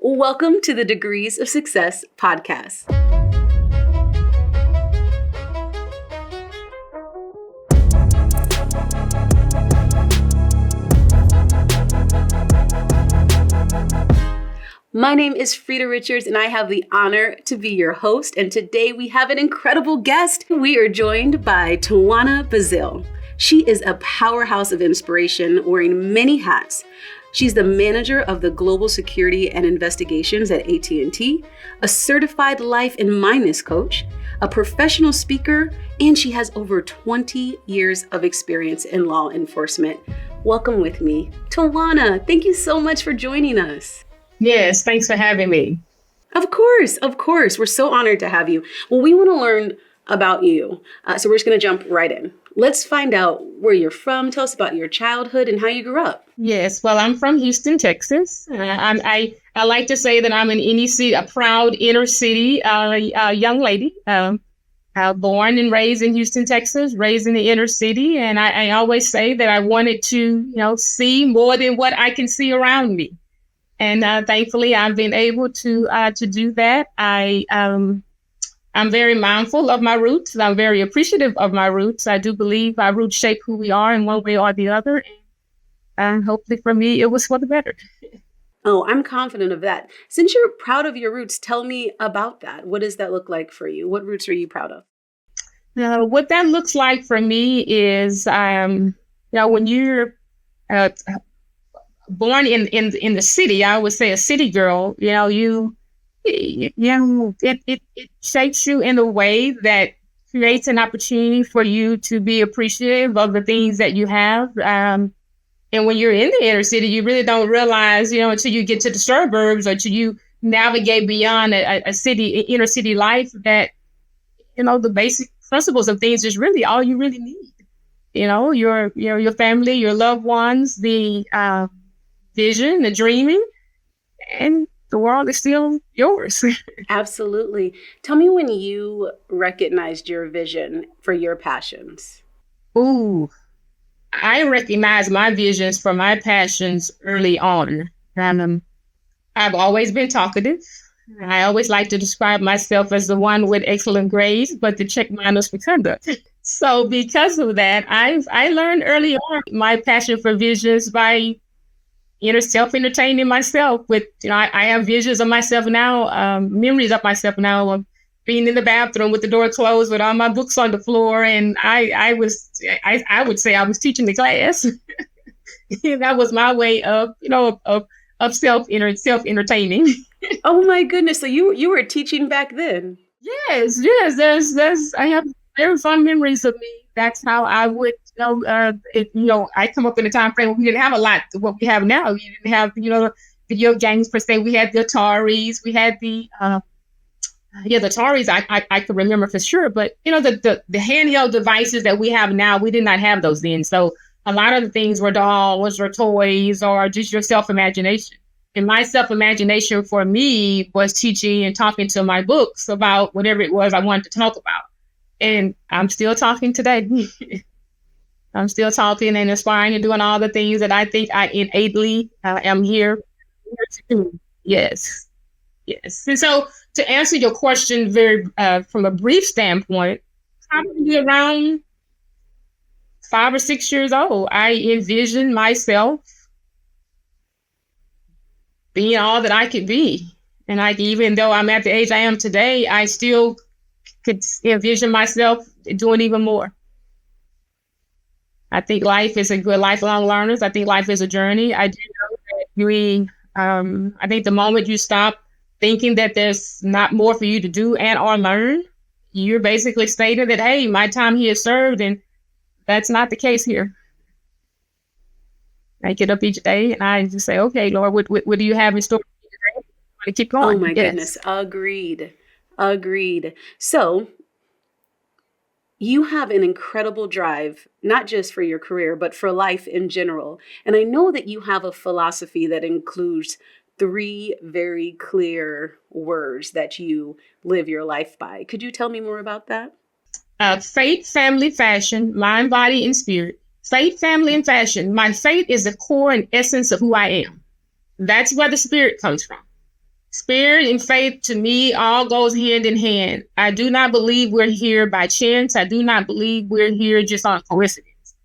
Welcome to the Degrees of Success podcast. My name is Freda Richards, and I have the honor to be your host. And today we have an incredible guest. We are joined by Towanna Bazile. She is a powerhouse of inspiration, wearing many hats. She's the manager of the Global Security and Investigations at AT&T, a certified life and mindness coach, a professional speaker, and she has over 20 years of experience in law enforcement. Welcome with me, Tawana. Thank you so much for joining us. Yes, thanks for having me. Of course. We're so honored to have you. Well, we want to learn about you. So we're just going to jump right in. Let's find out where you're from. Tell us about your childhood and how you grew up. Yes, well, I'm from Houston, Texas. I like to say that I'm an a proud inner city young lady. Born and raised in Houston, Texas, raised in the inner city. And I always say that I wanted to, see more than what I can see around me. And thankfully, I've been able to do that. I'm very mindful of my roots. I'm very appreciative of my roots. I do believe our roots shape who we are in one way or the other. And hopefully for me, it was for the better. Oh, I'm confident of that. Since you're proud of your roots, tell me about that. What does that look like for you? What roots are you proud of? What that looks like for me is, when you're born in the city, I would say a city girl, it shapes you in a way that creates an opportunity for you to be appreciative of the things that you have. And when you're in the inner city, you really don't realize, until you get to the suburbs or until you navigate beyond a inner city life that, the basic principles of things is really all you really need. Your family, your loved ones, the vision, the dreaming, and the world is still yours. Absolutely. Tell me when you recognized your vision for your passions. Ooh, I recognize my visions for my passions early on. And I've always been talkative. I always like to describe myself as the one with excellent grades, but the check minus for conduct. So because of that, I learned early on my passion for visions by self-entertaining myself with, I have visions of myself now, memories of myself now of being in the bathroom with the door closed with all my books on the floor. And I would say I was teaching the class. That was my way of self-entertaining. Oh my goodness. So you were teaching back then? Yes. I have very fond memories of me. That's how I would, I come up in a time frame where we didn't have a lot of what we have now. You didn't have, video games per se. We had the Ataris. We had the Ataris. I could remember for sure. But, the handheld devices that we have now, we did not have those then. So a lot of the things were dolls or toys or just your self-imagination. And my self-imagination for me was teaching and talking to my books about whatever it was I wanted to talk about. And I'm still talking today. I'm still talking and inspiring and doing all the things that I think I innately am here to do. Yes. And so to answer your question very from a brief standpoint, probably around 5 or 6 years old, I envisioned myself being all that I could be. And even though I'm at the age I am today, I still could envision myself doing even more. I think life is a good lifelong learners. I think life is a journey. I do know that I think the moment you stop thinking that there's not more for you to do and or learn, you're basically stating that, hey, my time here is served, and that's not the case here. I get up each day and I just say, okay, Lord, what do you have in store for me today? I want to keep going. Oh my goodness. Agreed. So you have an incredible drive, not just for your career, but for life in general. And I know that you have a philosophy that includes 3 very clear words that you live your life by. Could you tell me more about that? Faith, family, fashion, mind, body, and spirit. Faith, family, and fashion. My faith is the core and essence of who I am. That's where the spirit comes from. Spirit and faith, to me, all goes hand in hand. I do not believe we're here by chance. I do not believe we're here just on coincidence.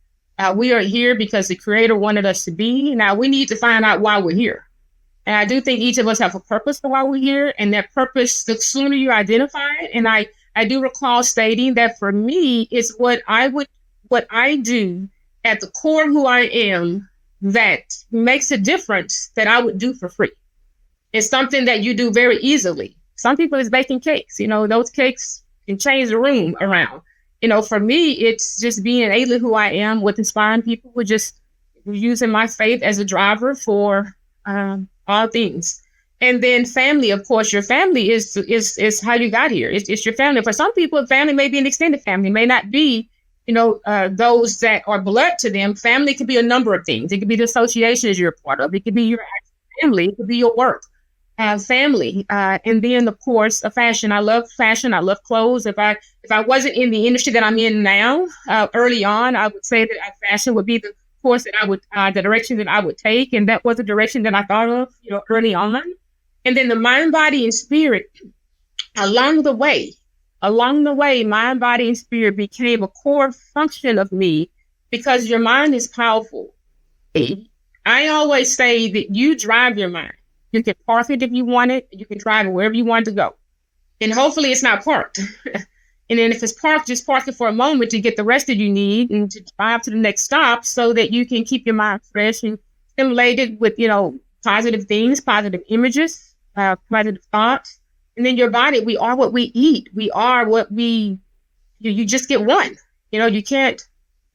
We are here because the Creator wanted us to be. Now, we need to find out why we're here. And I do think each of us have a purpose for why we're here. And that purpose, the sooner you identify it, and I do recall stating that for me, it's what I do at the core of who I am that makes a difference that I would do for free. It's something that you do very easily. Some people is baking cakes. Those cakes can change the room around. For me, it's just being innately who I am with inspiring people, with just using my faith as a driver for all things. And then family, of course, your family is how you got here. It's your family. For some people, family may be an extended family, may not be, those that are blood to them. Family could be a number of things. It could be the associations you're a part of. It could be your family. It could be your work. Family, and then of course, fashion. I love fashion. I love clothes. If I wasn't in the industry that I'm in now, early on, I would say that fashion would be the course that I would, the direction that I would take, and that was the direction that I thought of, early on. And then the mind, body, and spirit. Along the way, mind, body, and spirit became a core function of me because your mind is powerful. I always say that you drive your mind. You can park it if you want it. You can drive it wherever you want to go. And hopefully it's not parked. And then if it's parked, just park it for a moment to get the rest that you need and to drive to the next stop so that you can keep your mind fresh and stimulated with, positive things, positive images, positive thoughts. And then your body, we are what we eat. We are what you just get one. You can't,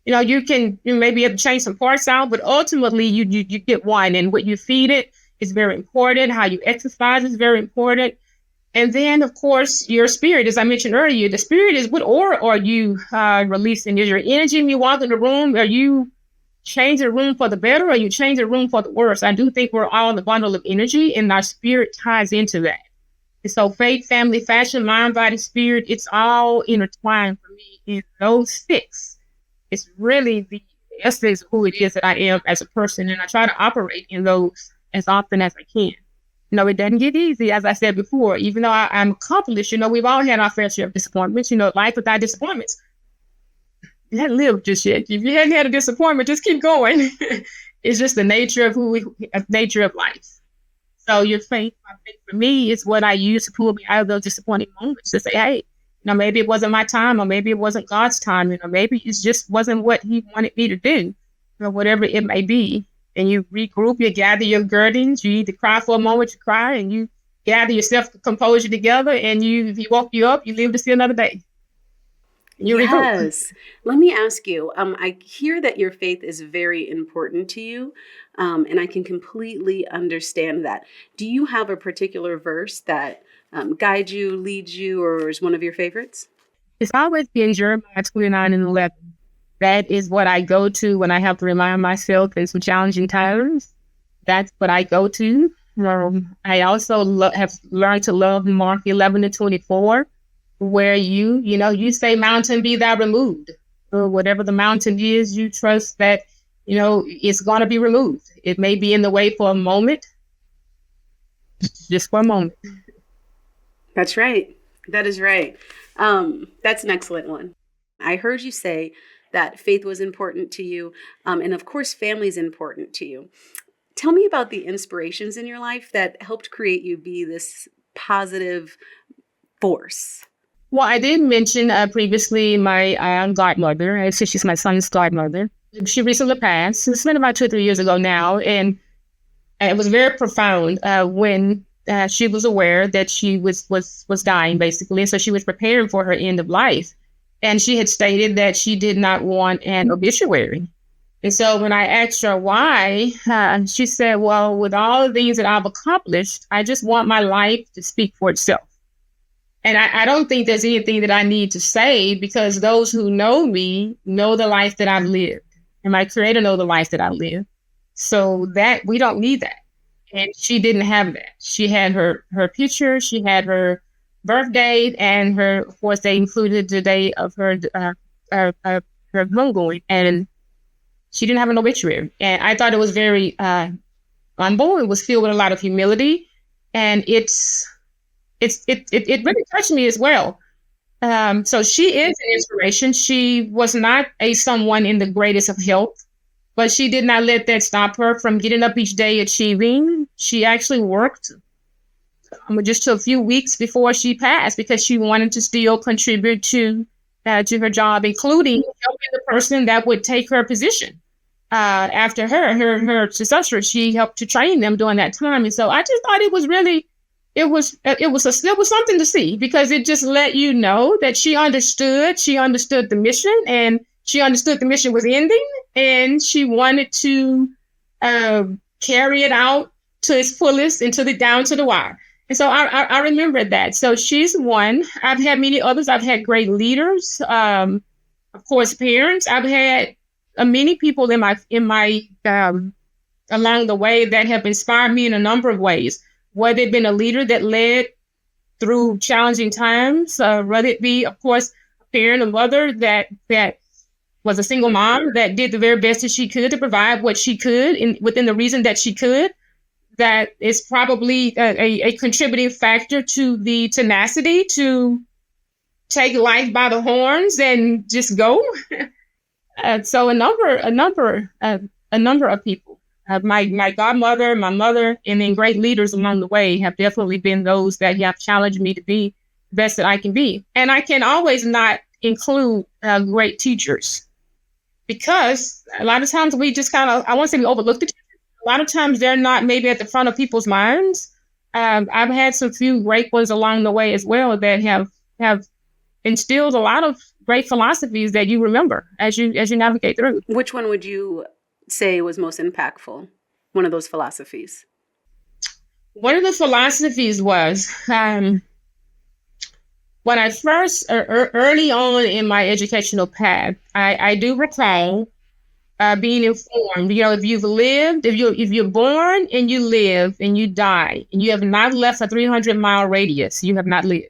you can maybe have to change some parts out, but ultimately you get one. And what you feed it is very important. How you exercise is very important. And then, of course, your spirit, as I mentioned earlier, the spirit is what aura are you releasing? Is your energy when you walk in the room? Are you changing the room for the better or are you changing the room for the worse? I do think we're all in a bundle of energy and our spirit ties into that. And so faith, family, fashion, mind, body, spirit, it's all intertwined for me. In those six, it's really the essence of who it is that I am as a person. And I try to operate in those as often as I can. It doesn't get easy, as I said before. Even though I'm accomplished, we've all had our fair share of disappointments. Life without disappointments. You hadn't lived just yet. If you hadn't had a disappointment, just keep going. It's just the nature of nature of life. So your faith, I think for me, is what I use to pull me out of those disappointing moments to say, hey, maybe it wasn't my time, or maybe it wasn't God's time, maybe it just wasn't what He wanted me to do, whatever it may be. And you regroup, you gather your girdings, you either cry for a moment, you cry, and you gather yourself, composure together, and if He woke you up, you live to see another day. Yes. Let me ask you, I hear that your faith is very important to you, and I can completely understand that. Do you have a particular verse that guides you, leads you, or is one of your favorites? It's always been Jeremiah 29:11. That is what I go to when I have to remind myself in some challenging times. That's what I go to. I also have learned to love Mark 11:24, where you say, mountain be thou removed. Or whatever the mountain is, you trust that, it's going to be removed. It may be in the way for a moment, just for a moment. That's right. That is right. That's an excellent one. I heard you say that faith was important to you. And of course, family is important to you. Tell me about the inspirations in your life that helped create you be this positive force. Well, I did mention previously my godmother. She's my son's godmother. She recently passed. It's been about 2 or 3 years ago now. And it was very profound when she was aware that she was dying, basically. And so she was preparing for her end of life. And she had stated that she did not want an obituary. And so when I asked her why, she said, well, with all the things that I've accomplished, I just want my life to speak for itself. And I don't think there's anything that I need to say because those who know me know the life that I've lived. And my Creator know the life that I lived. So that we don't need that. And she didn't have that. She had her picture, she had her birthday, and of course, they included the day of her homegoing, and she didn't have an obituary. And I thought it was very unborn. It was filled with a lot of humility And it really touched me as well. So she is an inspiration. She was not someone in the greatest of health, but she did not let that stop her from getting up each day achieving. She actually worked just a few weeks before she passed because she wanted to still contribute to her job, including helping the person that would take her position after her successor. She helped to train them during that time, and so I just thought it was really. It was something to see because it just let you know that she understood the mission, and she understood the mission was ending, and she wanted to carry it out to its fullest and down to the wire. And so I remember that. So she's one. I've had many others. I've had great leaders, of course, parents. I've had many people in my along the way that have inspired me in a number of ways. Whether it been a leader that led through challenging times, whether it be, of course, a parent, a mother that was a single mom that did the very best that she could to provide what she could within the reason that she could, that is probably a contributing factor to the tenacity to take life by the horns and just go. So a number of people. My godmother, my mother, and then great leaders along the way have definitely been those that have challenged me to be the best that I can be. And I can always not include great teachers because a lot of times we just I won't say we overlook the teachers. A lot of times they're not maybe at the front of people's minds. I've had some few great ones along the way as well that have instilled a lot of great philosophies that you remember as you navigate through. Which one would you say was most impactful? One of those philosophies? One of the philosophies was when I first, early on in my educational path, I do recall being informed, if you're born and you live and you die and you have not left a 300-mile radius, you have not lived.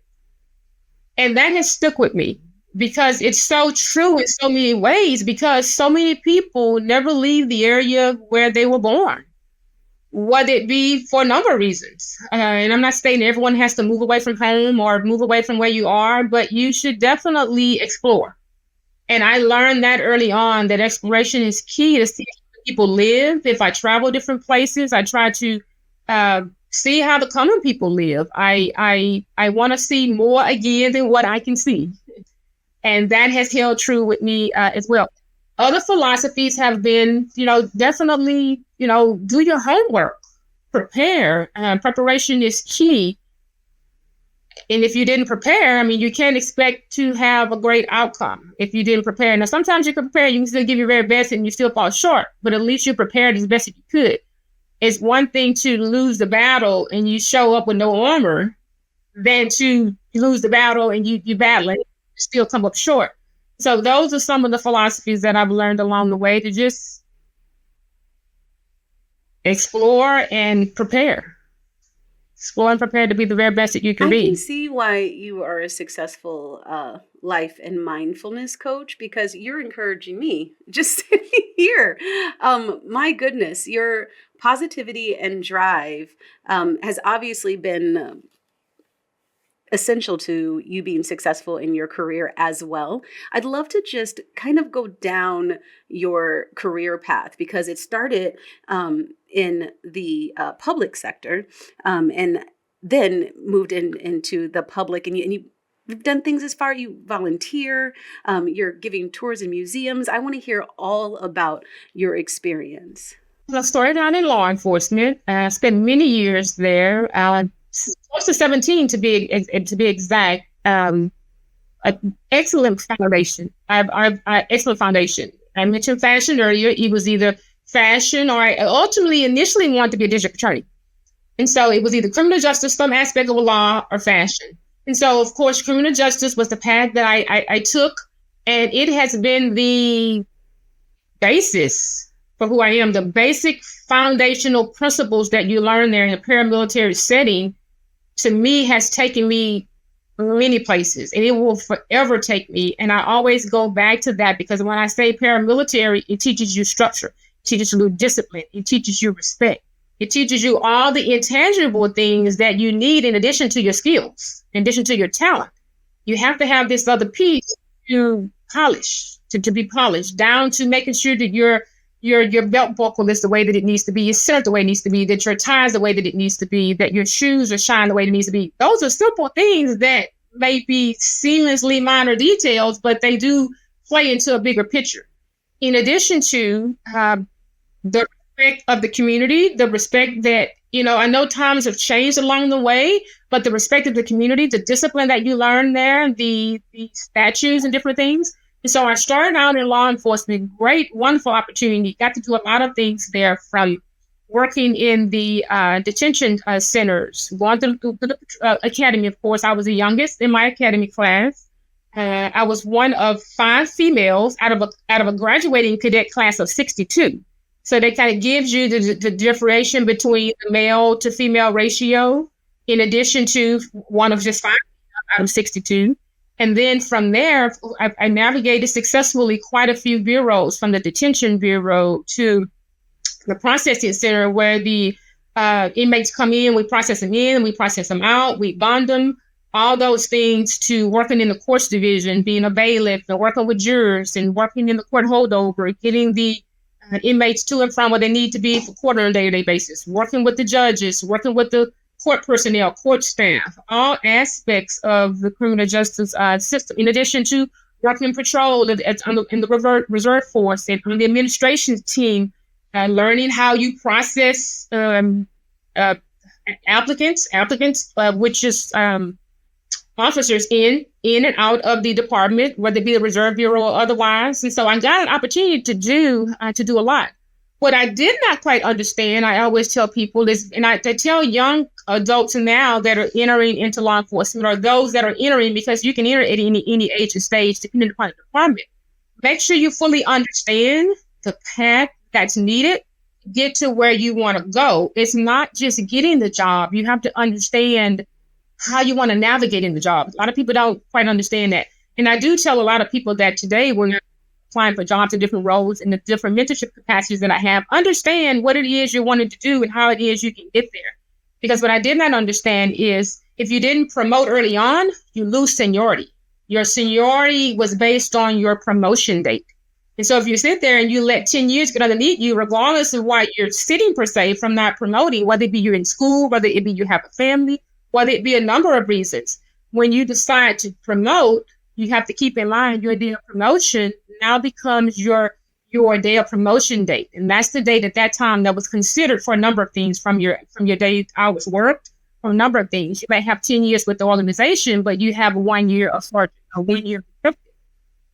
And that has stuck with me because it's so true in so many ways, because so many people never leave the area where they were born, whether it be for a number of reasons. And I'm not saying everyone has to move away from home or move away from where you are, but you should definitely explore. And I learned that early on, that exploration is key to see how people live. If I travel different places, I try to see how the common people live. I want to see more again than what I can see. And that has held true with me as well. Other philosophies have been, definitely, do your homework, prepare. Preparation is key. And if you didn't prepare, you can't expect to have a great outcome if you didn't prepare. Now, sometimes you can prepare, you can still give your very best and you still fall short, but at least you prepared as best as you could. It's one thing to lose the battle and you show up with no armor than to lose the battle and you battle it, still come up short. So those are some of the philosophies that I've learned along the way, to just explore and prepare. Explore and prepare to be the very best that you can be. I can see why you are a successful life and mindfulness coach, because you're encouraging me just sitting here. My goodness, your positivity and drive has obviously been essential to you being successful in your career as well. I'd love to just kind of go down your career path, because it started in the public sector and then moved into the public, and you've done things as far, you volunteer, you're giving tours in museums. I want to hear all about your experience. I started out in law enforcement. I spent many years there. Close to 17 to be exact. An excellent foundation. Excellent foundation. I mentioned fashion earlier. It was either fashion, or I ultimately initially wanted to be a district attorney. And so it was either criminal justice, some aspect of law, or fashion. And so, of course, criminal justice was the path that I took, and it has been the basis for who I am. The basic foundational principles that you learn there in a paramilitary setting, to me, has taken me many places, and it will forever take me. And I always go back to that, because when I say paramilitary, it teaches you structure, it teaches you discipline, it teaches you respect. It teaches you all the intangible things that you need in addition to your skills, in addition to your talent. You have to have this other piece to polish, to be polished, down to making sure that your belt buckle is the way that it needs to be, your set the way it needs to be, that your tie is the way that it needs to be, that your shoes are shined the way it needs to be. Those are simple things that may be seamlessly minor details, but they do play into a bigger picture. In addition to the respect of the community, the respect that, I know times have changed along the way, but the respect of the community, the discipline that you learn there, the statutes and different things. And so I started out in law enforcement, great, wonderful opportunity, got to do a lot of things there, from working in the detention centers, going to the academy, of course. I was the youngest in my academy class. I was one of 5 females out of a graduating cadet class of 62. So that kind of gives you the differentiation between the male to female ratio, in addition to one of just 5 out of 62. And then from there, I navigated successfully quite a few bureaus, from the detention bureau to the processing center, where the inmates come in, we process them in, we process them out, we bond them, all those things, to working in the courts division, being a bailiff and working with jurors and working in the court holdover, getting the inmates to and from where they need to be for court on a day-to-day basis, working with the judges, working with the court personnel, court staff, all aspects of the criminal justice system, in addition to working in patrol in the reserve force and on the administration team, learning how you process applicants, which is officers in and out of the department, whether it be the Reserve Bureau or otherwise. And so I got an opportunity to do a lot. What I did not quite understand, I always tell people is, and I tell young adults now that are entering into law enforcement, or those that are entering, because you can enter at any age or stage depending upon the department, make sure you fully understand the path that's needed to get to where you want to go. It's not just getting the job. You have to understand how you want to navigate in the job. A lot of people don't quite understand that. And I do tell a lot of people that today, when you're applying for jobs in different roles and the different mentorship capacities that I have, understand what it is you're wanting to do and how it is you can get there. Because what I did not understand is, if you didn't promote early on, you lose seniority. Your seniority was based on your promotion date. And so if you sit there and you let 10 years get underneath you, regardless of why you're sitting per se from not promoting, whether it be you're in school, whether it be you have a family, whether it be a number of reasons, when you decide to promote, you have to keep in mind your day of promotion now becomes your day of promotion date. And that's the date at that time that was considered for a number of things, from your day hours worked, for a number of things. You may have 10 years with the organization, but you have 1 year of sergeant, or 1 year. And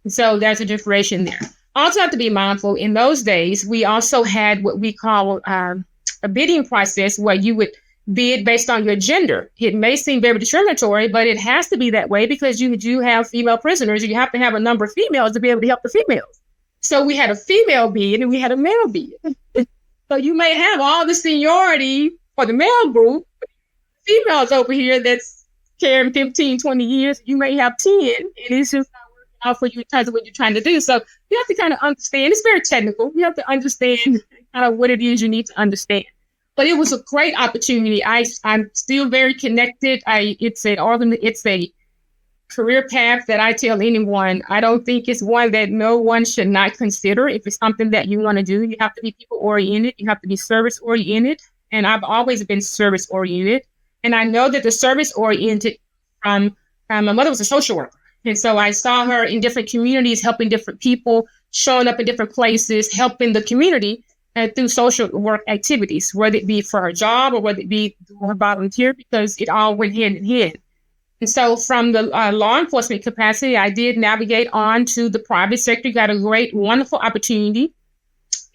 so there's a differentiation there. Also have to be mindful, in those days, we also had what we call a bidding process, where you would bid based on your gender. It may seem very discriminatory, but it has to be that way, because you do have female prisoners, and you have to have a number of females to be able to help the females. So we had a female bid and we had a male bid. So you may have all the seniority for the male group, females over here that's carrying 15, 20 years, you may have 10, and it's just not working out for you in terms of what you're trying to do. So you have to kind of understand, it's very technical. You have to understand kind of what it is you need to understand. But it was a great opportunity. I'm still very connected. It's a career path that I tell anyone, I don't think it's one that no one should not consider. If it's something that you want to do, you have to be people oriented. You have to be service oriented. And I've always been service oriented. And I know that the service oriented from my mother was a social worker. And so I saw her in different communities, helping different people, showing up in different places, helping the community through social work activities, whether it be for her job or whether it be her volunteer, because it all went hand in hand. And so from the law enforcement capacity, I did navigate on to the private sector, got a great, wonderful opportunity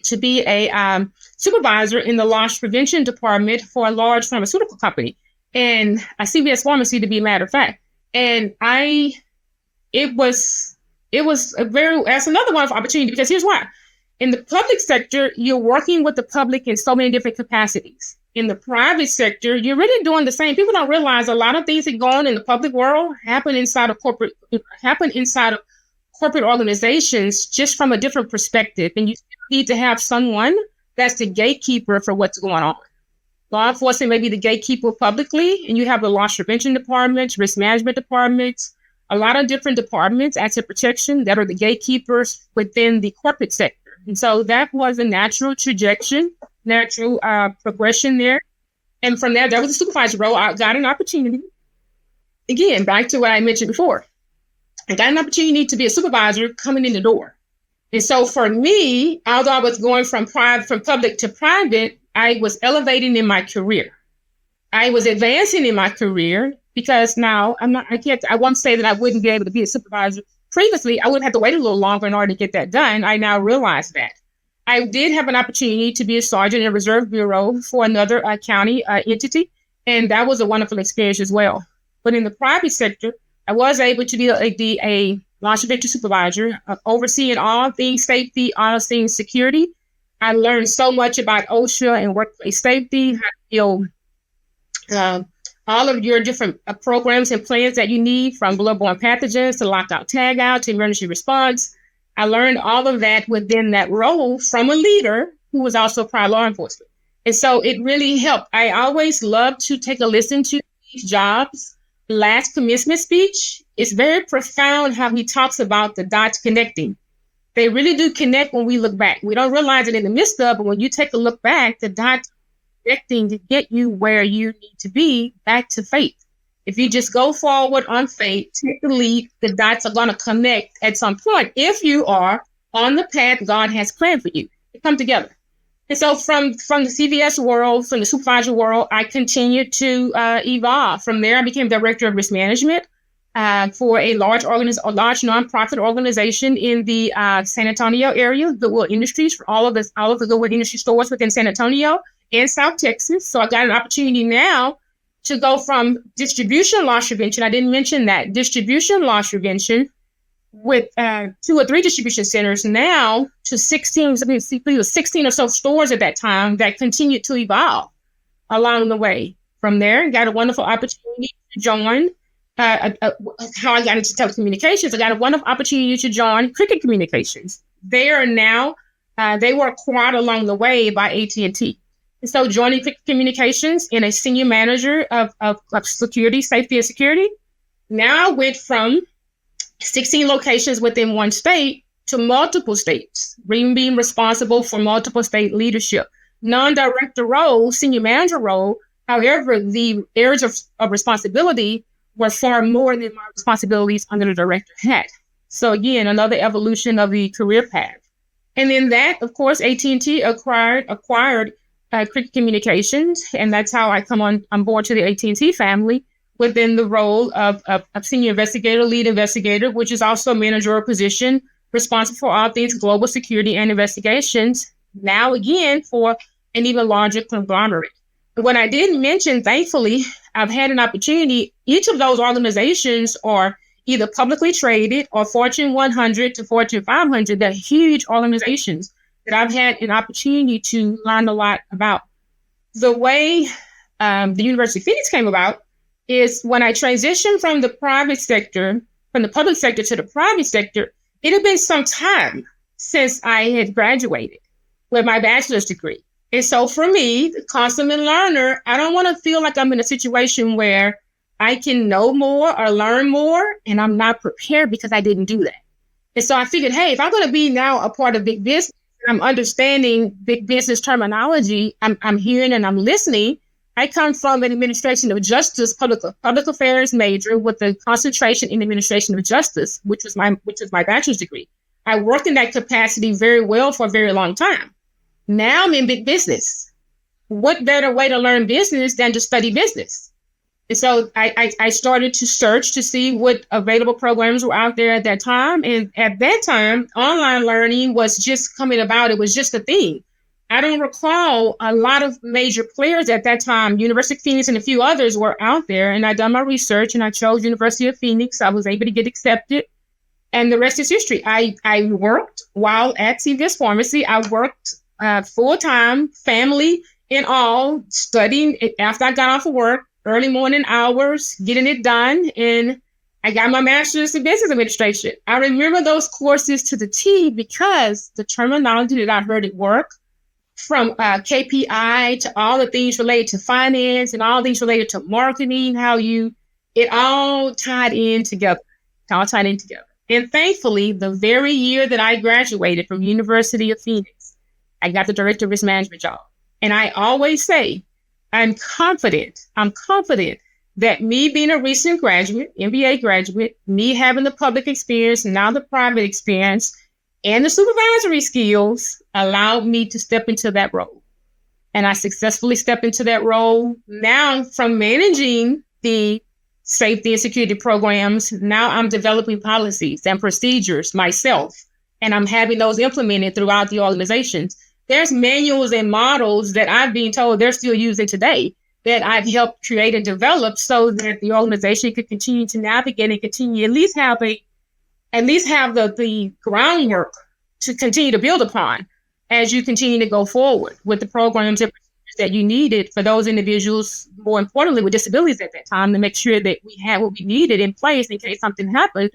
to be a supervisor in the loss prevention department for a large pharmaceutical company, and a CVS pharmacy, to be a matter of fact. And that's another wonderful opportunity, because here's why. In the public sector, you're working with the public in so many different capacities. In the private sector, you're really doing the same. People don't realize a lot of things that go on in the public world happen inside of corporate organizations, just from a different perspective. And you need to have someone that's the gatekeeper for what's going on. Law enforcement may be the gatekeeper publicly, and you have the loss prevention departments, risk management departments, a lot of different departments, asset protection, that are the gatekeepers within the corporate sector. And so that was a natural trajectory, natural progression there. And from there was a supervisor role. I got an opportunity. Again, back to what I mentioned before. I got an opportunity to be a supervisor coming in the door. And so for me, although I was going from public to private, I was elevating in my career. I was advancing in my career because now I won't say that I wouldn't be able to be a supervisor. Previously, I would have to wait a little longer in order to get that done. I now realize that. I did have an opportunity to be a sergeant in a reserve bureau for another county entity, and that was a wonderful experience as well. But in the private sector, I was able to be a loss prevention supervisor, overseeing all things safety, all things security. I learned so much about OSHA and workplace safety, how to build all of your different programs and plans that you need, from bloodborne pathogens to lockout tagout to emergency response. I learned all of that within that role from a leader who was also prior law enforcement. And so it really helped. I always love to take a listen to Steve Jobs' last commencement speech. It's very profound how he talks about the dots connecting. They really do connect when we look back. We don't realize it in the midst of, but when you take a look back, the dots connecting to get you where you need to be, back to faith. If you just go forward on faith, take the lead, the dots are going to connect at some point if you are on the path God has planned for you. They come together. And so from the CVS world, from the supervisor world, I continued to evolve. From there, I became director of risk management for a large nonprofit organization in the San Antonio area, Goodwill Industries, for all of the Goodwill Industry stores within San Antonio and South Texas. So I got an opportunity now to go from distribution loss prevention. I didn't mention that distribution loss prevention with 2 or 3 distribution centers now to 16 or so stores at that time that continued to evolve along the way. From there, got a wonderful opportunity to join how I got into telecommunications. I got a wonderful opportunity to join Cricket Communications. They were acquired along the way by AT&T. And so joining Cricket Communications in a senior manager of security, safety and security. Now I went from 16 locations within one state to multiple states, being responsible for multiple state leadership. Non-director role, senior manager role, however, the areas of responsibility were far more than my responsibilities under the director hat. So again, another evolution of the career path. And then that, of course, AT&T acquired Cricket Communications, and that's how I come on board to the AT&T family within the role of senior investigator, lead investigator, which is also a managerial position responsible for all things global security and investigations, now again for an even larger conglomerate. What I didn't mention, thankfully, I've had an opportunity. Each of those organizations are either publicly traded or Fortune 100 to Fortune 500. They're huge organizations that I've had an opportunity to learn a lot about. The way the University of Phoenix came about is when I transitioned from the public sector to the private sector, it had been some time since I had graduated with my bachelor's degree. And so for me, the consummate learner, I don't want to feel like I'm in a situation where I can know more or learn more and I'm not prepared because I didn't do that. And so I figured, hey, if I'm going to be now a part of big business, I'm understanding big business terminology, I'm hearing and I'm listening. I come from an administration of justice, public affairs major with a concentration in administration of justice, which was my bachelor's degree. I worked in that capacity very well for a very long time. Now I'm in big business. What better way to learn business than to study business? And so I started to search to see what available programs were out there at that time. And at that time, online learning was just coming about. It was just a thing. I don't recall a lot of major players at that time. University of Phoenix and a few others were out there. And I done my research and I chose University of Phoenix. I was able to get accepted. And the rest is history. I worked while at CVS Pharmacy. I worked full-time, family and all, studying after I got off of work, early morning hours, getting it done. And I got my master's in business administration. I remember those courses to the T because the terminology that I heard at work from KPI to all the things related to finance and all things related to marketing, it all tied in together. And thankfully, the very year that I graduated from University of Phoenix, I got the director of risk management job. And I always say, I'm confident that me being a recent graduate, MBA graduate, me having the public experience, now the private experience, and the supervisory skills allowed me to step into that role. And I successfully stepped into that role. Now, from managing the safety and security programs, now I'm developing policies and procedures myself, and I'm having those implemented throughout the organizations. There's manuals and models that I've been told they're still using today that I've helped create and develop so that the organization could continue to navigate and continue at least have the groundwork to continue to build upon as you continue to go forward with the programs that you needed for those individuals, more importantly with disabilities at that time, to make sure that we had what we needed in place in case something happened,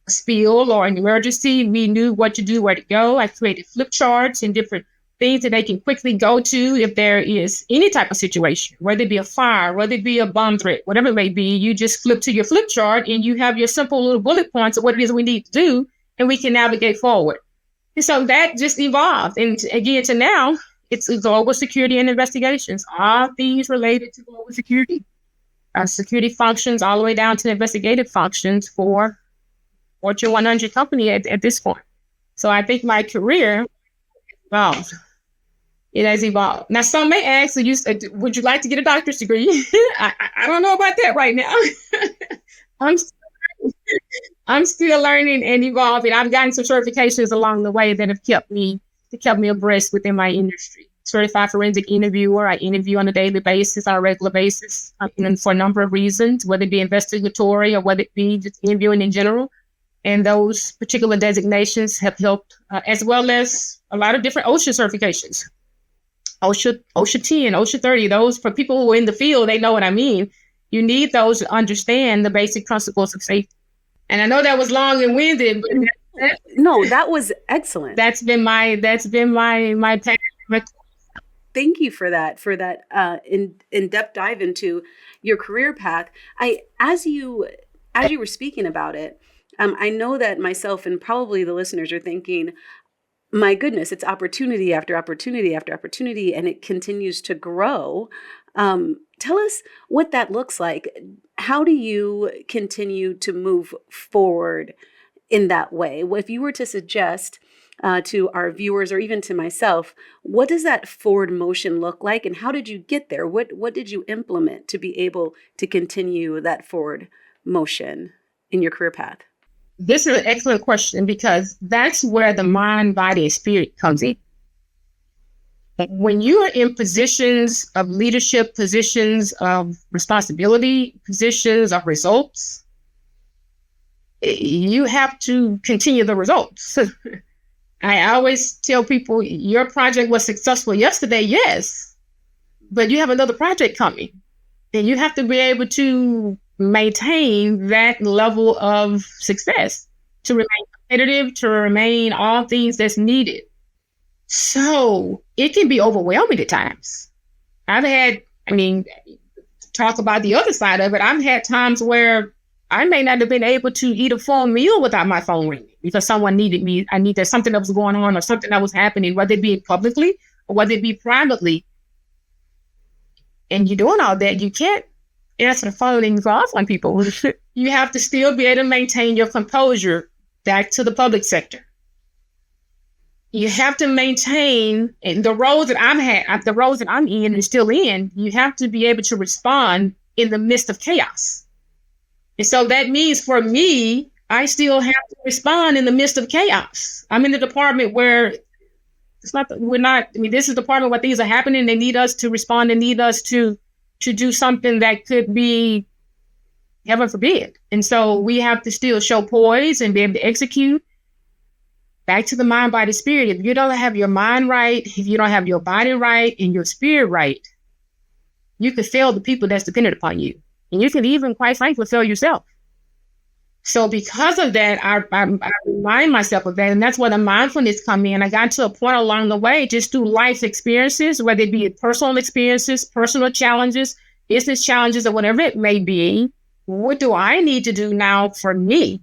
a spill or an emergency. We knew what to do, where to go. I created flip charts and different things that they can quickly go to if there is any type of situation, whether it be a fire, whether it be a bomb threat, whatever it may be. You just flip to your flip chart and you have your simple little bullet points of what it is we need to do, and we can navigate forward. And so that just evolved. And again, to now, it's global security and investigations, all things related to global security, security functions, all the way down to investigative functions for Fortune 100 company at this point. So I think my career evolved. It has evolved. Now, some may ask, would you like to get a doctor's degree? I don't know about that right now. I'm still learning and evolving. I've gotten some certifications along the way that have kept me abreast within my industry. Certified forensic interviewer. I interview on a daily basis, on a regular basis, and for a number of reasons, whether it be investigatory or whether it be just interviewing in general. And those particular designations have helped, as well as a lot of different OSHA certifications. OSHA 10, OSHA 30, those for people who are in the field, they know what I mean. You need those to understand the basic principles of safety. And I know that was long and winded, but no, that was excellent. That's been my path. Thank you for that in-depth dive into your career path. As you were speaking about it, I know that myself and probably the listeners are thinking, my goodness, it's opportunity after opportunity after opportunity, and it continues to grow. Tell us what that looks like. How do you continue to move forward in that way? If you were to suggest to our viewers or even to myself, what does that forward motion look like, and how did you get there? What did you implement to be able to continue that forward motion in your career path? This is an excellent question, because that's where the mind, body, and spirit comes in. When you are in positions of leadership, positions of responsibility, positions of results, you have to continue the results. I always tell people, your project was successful yesterday, yes, but you have another project coming, and you have to be able to maintain that level of success to remain competitive, to remain all things that's needed. So it can be overwhelming at times. Talk about the other side of it. I've had times where I may not have been able to eat a full meal without my phone ringing because someone needed me. I needed something that was going on or something that was happening, whether it be publicly or whether it be privately. And you're doing all that, you can't answer the phone and go off on people. You have to still be able to maintain your composure back to the public sector. You have to maintain the roles that I'm in and still in. You have to be able to respond in the midst of chaos. And so that means for me, I still have to respond in the midst of chaos. I'm in the department where this is the department where things are happening. They need us to respond and need us to do something that could be, heaven forbid. And so we have to still show poise and be able to execute. Back to the mind, body, spirit. If you don't have your mind right, if you don't have your body right and your spirit right, you could fail the people that's dependent upon you. And you can even, quite frankly, fail yourself. So because of that, I remind myself of that. And that's where the mindfulness come in. I got to a point along the way, just through life experiences, whether it be personal experiences, personal challenges, business challenges, or whatever it may be. What do I need to do now for me?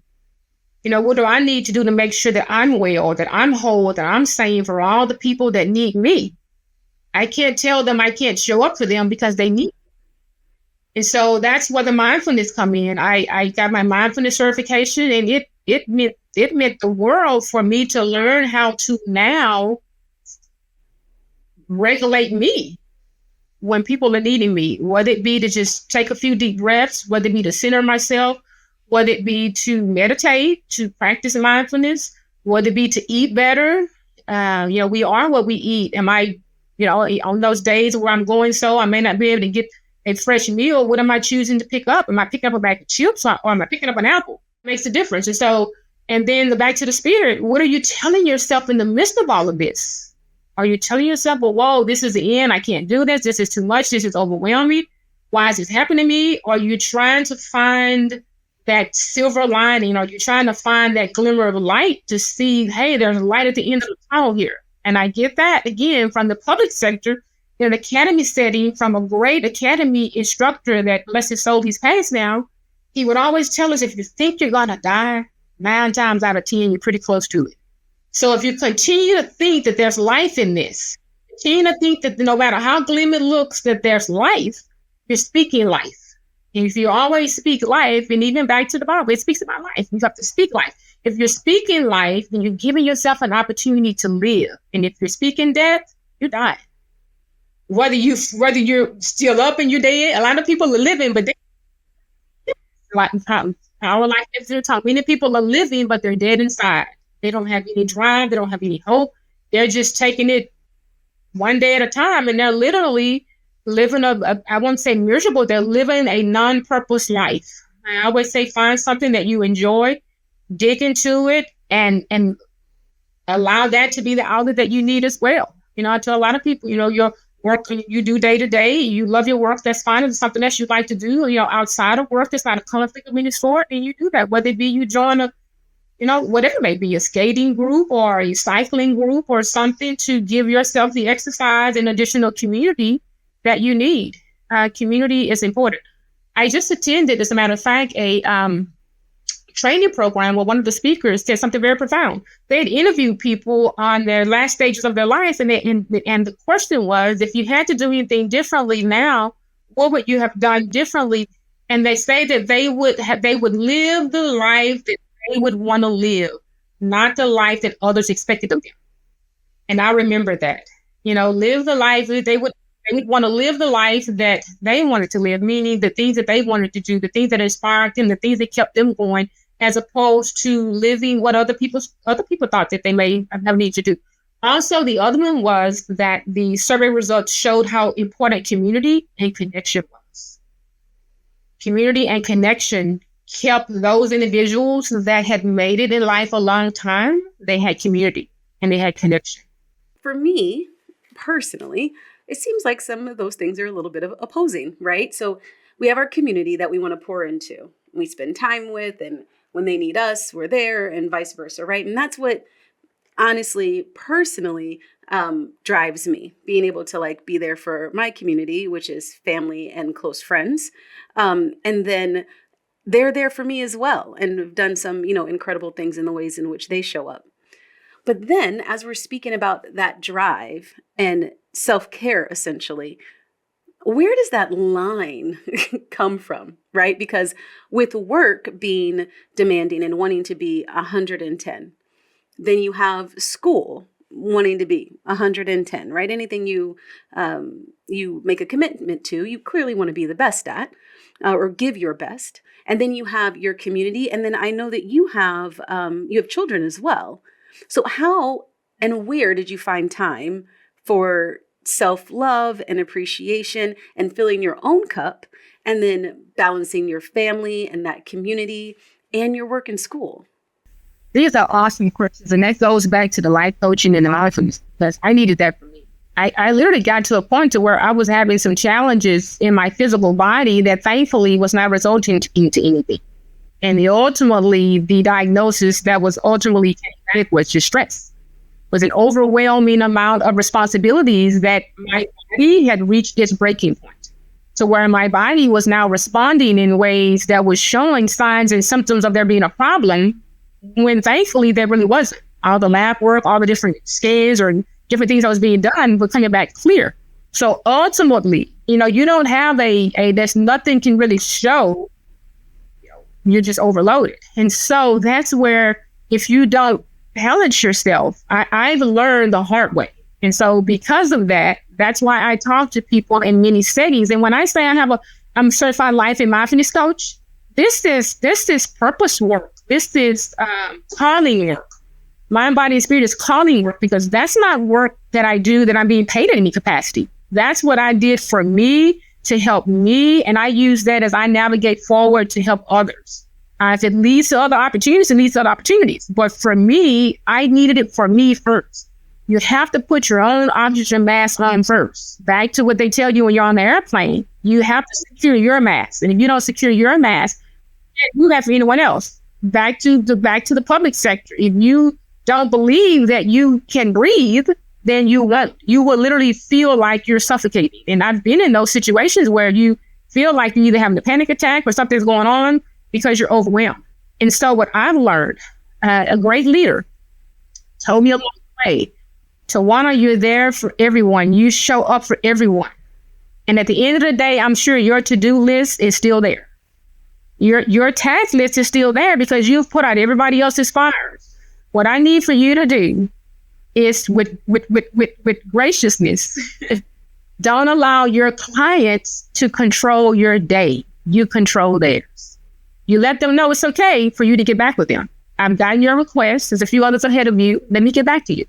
What do I need to do to make sure that I'm well, that I'm whole, that I'm sane for all the people that need me? I can't tell them I can't show up for them because they need me. And so that's where the mindfulness come in. I got my mindfulness certification, and it meant the world for me to learn how to now regulate me when people are needing me, whether it be to just take a few deep breaths, whether it be to center myself, whether it be to meditate, to practice mindfulness, whether it be to eat better. We are what we eat. Am I, on those days where I'm going I may not be able to get a fresh meal, what am I choosing to pick up? Am I picking up a bag of chips or am I picking up an apple? It makes a difference. And then back to the spirit, what are you telling yourself in the midst of all of this? Are you telling yourself, well, whoa, this is the end. I can't do this. This is too much. This is overwhelming. Why is this happening to me? Or are you trying to find that silver lining? Are you trying to find that glimmer of light to see, hey, there's a light at the end of the tunnel here? And I get that, again, from the public sector, in an academy setting, from a great academy instructor that, bless his soul, he's passed now. He would always tell us, if you think you're going to die, 9 times out of 10, you're pretty close to it. So if you continue to think that there's life in this, continue to think that no matter how glim it looks that there's life, you're speaking life. And if you always speak life, and even back to the Bible, it speaks about life. You have to speak life. If you're speaking life, then you're giving yourself an opportunity to live. And if you're speaking death, you die. Whether you're still up and you're dead, a lot of people are living, but our life is their tongue. Many people are living, but they're dead inside. They don't have any drive. They don't have any hope. They're just taking it one day at a time, and they're literally living I won't say miserable. They're living a non-purpose life. I always say, find something that you enjoy, dig into it, and allow that to be the outlet that you need as well. I tell a lot of people, your work you do day to day, you love your work, that's fine. If it's something else you'd like to do, outside of work, that's not a conflict of any sort, and you do that. Whether it be you join whatever it may be, a skating group or a cycling group or something, to give yourself the exercise and additional community that you need. Community is important. I just attended, as a matter of fact, a training program where one of the speakers said something very profound. They had interviewed people on their last stages of their life, and the question was, if you had to do anything differently now, what would you have done differently? And they say that they would live the life that they would want to live, not the life that others expected of them. And I remember that, live the life that they would want to live, the life that they wanted to live, meaning the things that they wanted to do, the things that inspired them, the things that kept them going, as opposed to living what other people thought that they may have need to do. Also, the other one was that the survey results showed how important community and connection was. Community and connection kept those individuals that had made it in life a long time. They had community and they had connection. For me, personally, it seems like some of those things are a little bit of opposing, right? So we have our community that we want to pour into, we spend time with, and when they need us, we're there, and vice versa, right? And that's what, honestly, personally, drives me, being able to be there for my community, which is family and close friends. And then they're there for me as well, and have done some, incredible things in the ways in which they show up. But then, as we're speaking about that drive and self-care, essentially, where does that line come from, right? Because with work being demanding and wanting to be 110, then you have school wanting to be 110, right? Anything you make a commitment to, you clearly want to be the best at, or give your best. And then you have your community, and then I know that you have children as well. So how and where did you find time for self-love and appreciation and filling your own cup, and then balancing your family and that community and your work and school? These are awesome questions, and that goes back to the life coaching and the mindfulness, because I needed that for me. I literally got to a point to where I was having some challenges in my physical body that thankfully was not resulting into anything. And ultimately, the diagnosis that was ultimately taken was just stress. Was an overwhelming amount of responsibilities that my body had reached its breaking point. So where my body was now responding in ways that was showing signs and symptoms of there being a problem, when thankfully there really wasn't. All the lab work, all the different scans or different things that was being done were coming back clear. So ultimately, you don't have there's nothing can really show, you're just overloaded. And so that's where, if you don't balance yourself, I've learned the hard way. And so because of that, that's why I talk to people in many settings. And when I say I'm a certified life and mindfulness coach, this is purpose work. This is calling work. Mind, body, and spirit is calling work, because that's not work that I do that I'm being paid in any capacity. That's what I did for me, to help me. And I use that as I navigate forward to help others. If it leads to other opportunities, it leads to other opportunities. But for me, I needed it for me first. You have to put your own oxygen mask on first. Back to what they tell you when you're on the airplane. You have to secure your mask. And if you don't secure your mask, you have for anyone else. Back to the public sector. If you don't believe that you can breathe, then you won't. You will literally feel like you're suffocating. And I've been in those situations where you feel like you're either having a panic attack or something's going on because you're overwhelmed. And so what I've learned, a great leader told me along the way, Tawana, you're there for everyone. You show up for everyone. And at the end of the day, I'm sure your to-do list is still there. Your task list is still there because you've put out everybody else's fires. What I need for you to do is with graciousness, don't allow your clients to control your day. You control theirs. You let them know it's okay for you to get back with them. I've gotten your request. There's a few others ahead of you. Let me get back to you.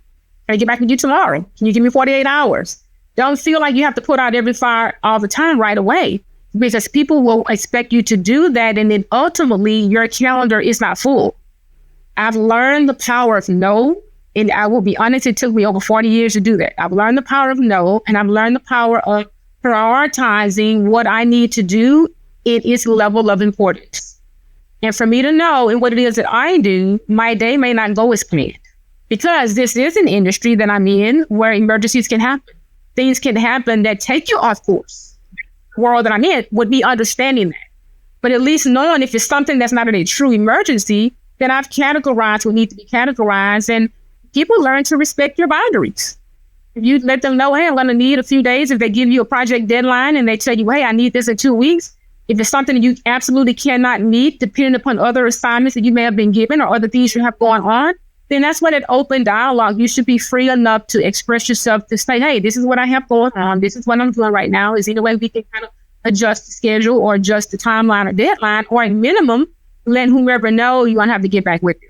Can I get back with you tomorrow? Can you give me 48 hours? Don't feel like you have to put out every fire all the time right away, because people will expect you to do that. And then ultimately your calendar is not full. I've learned the power of no. And I will be honest, it took me over 40 years to do that. I've learned the power of no, and I've learned the power of prioritizing what I need to do in its level of importance. And for me to know in what it is that I do, my day may not go as planned, because this is an industry that I'm in where emergencies can happen. Things can happen that take you off course. The world that I'm in would be understanding that. But at least knowing if it's something that's not a true emergency, then I've categorized what needs to be categorized, and people learn to respect your boundaries. If you let them know, hey, I'm going to need a few days. If they give you a project deadline and they tell you, hey, I need this in 2 weeks. If it's something that you absolutely cannot meet, depending upon other assignments that you may have been given or other things you have going on, then that's when at open dialogue, you should be free enough to express yourself, to say, hey, this is what I have going on. This is what I'm doing right now. Is there any way we can kind of adjust the schedule or adjust the timeline or deadline, or at minimum, let whomever know you want to have to get back with you.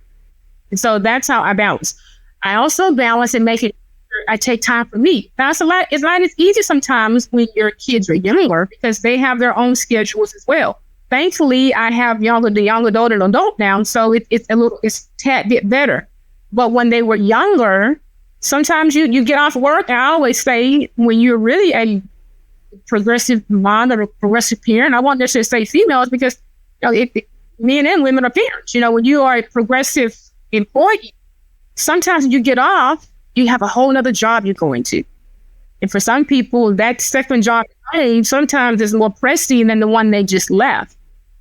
And so that's how I balance. I also balance and make it sure I take time for me. Now, it's not as easy sometimes when your kids are younger, because they have their own schedules as well. Thankfully, I have the young adult and adult now, so it's a tad bit better. But when they were younger, sometimes you get off work. I always say, when you're really a progressive mom or a progressive parent, I won't necessarily say females, because men and women are parents. When you are a progressive employee, sometimes you get off, you have a whole other job you're going to. And for some people, that second job sometimes is more pressing than the one they just left.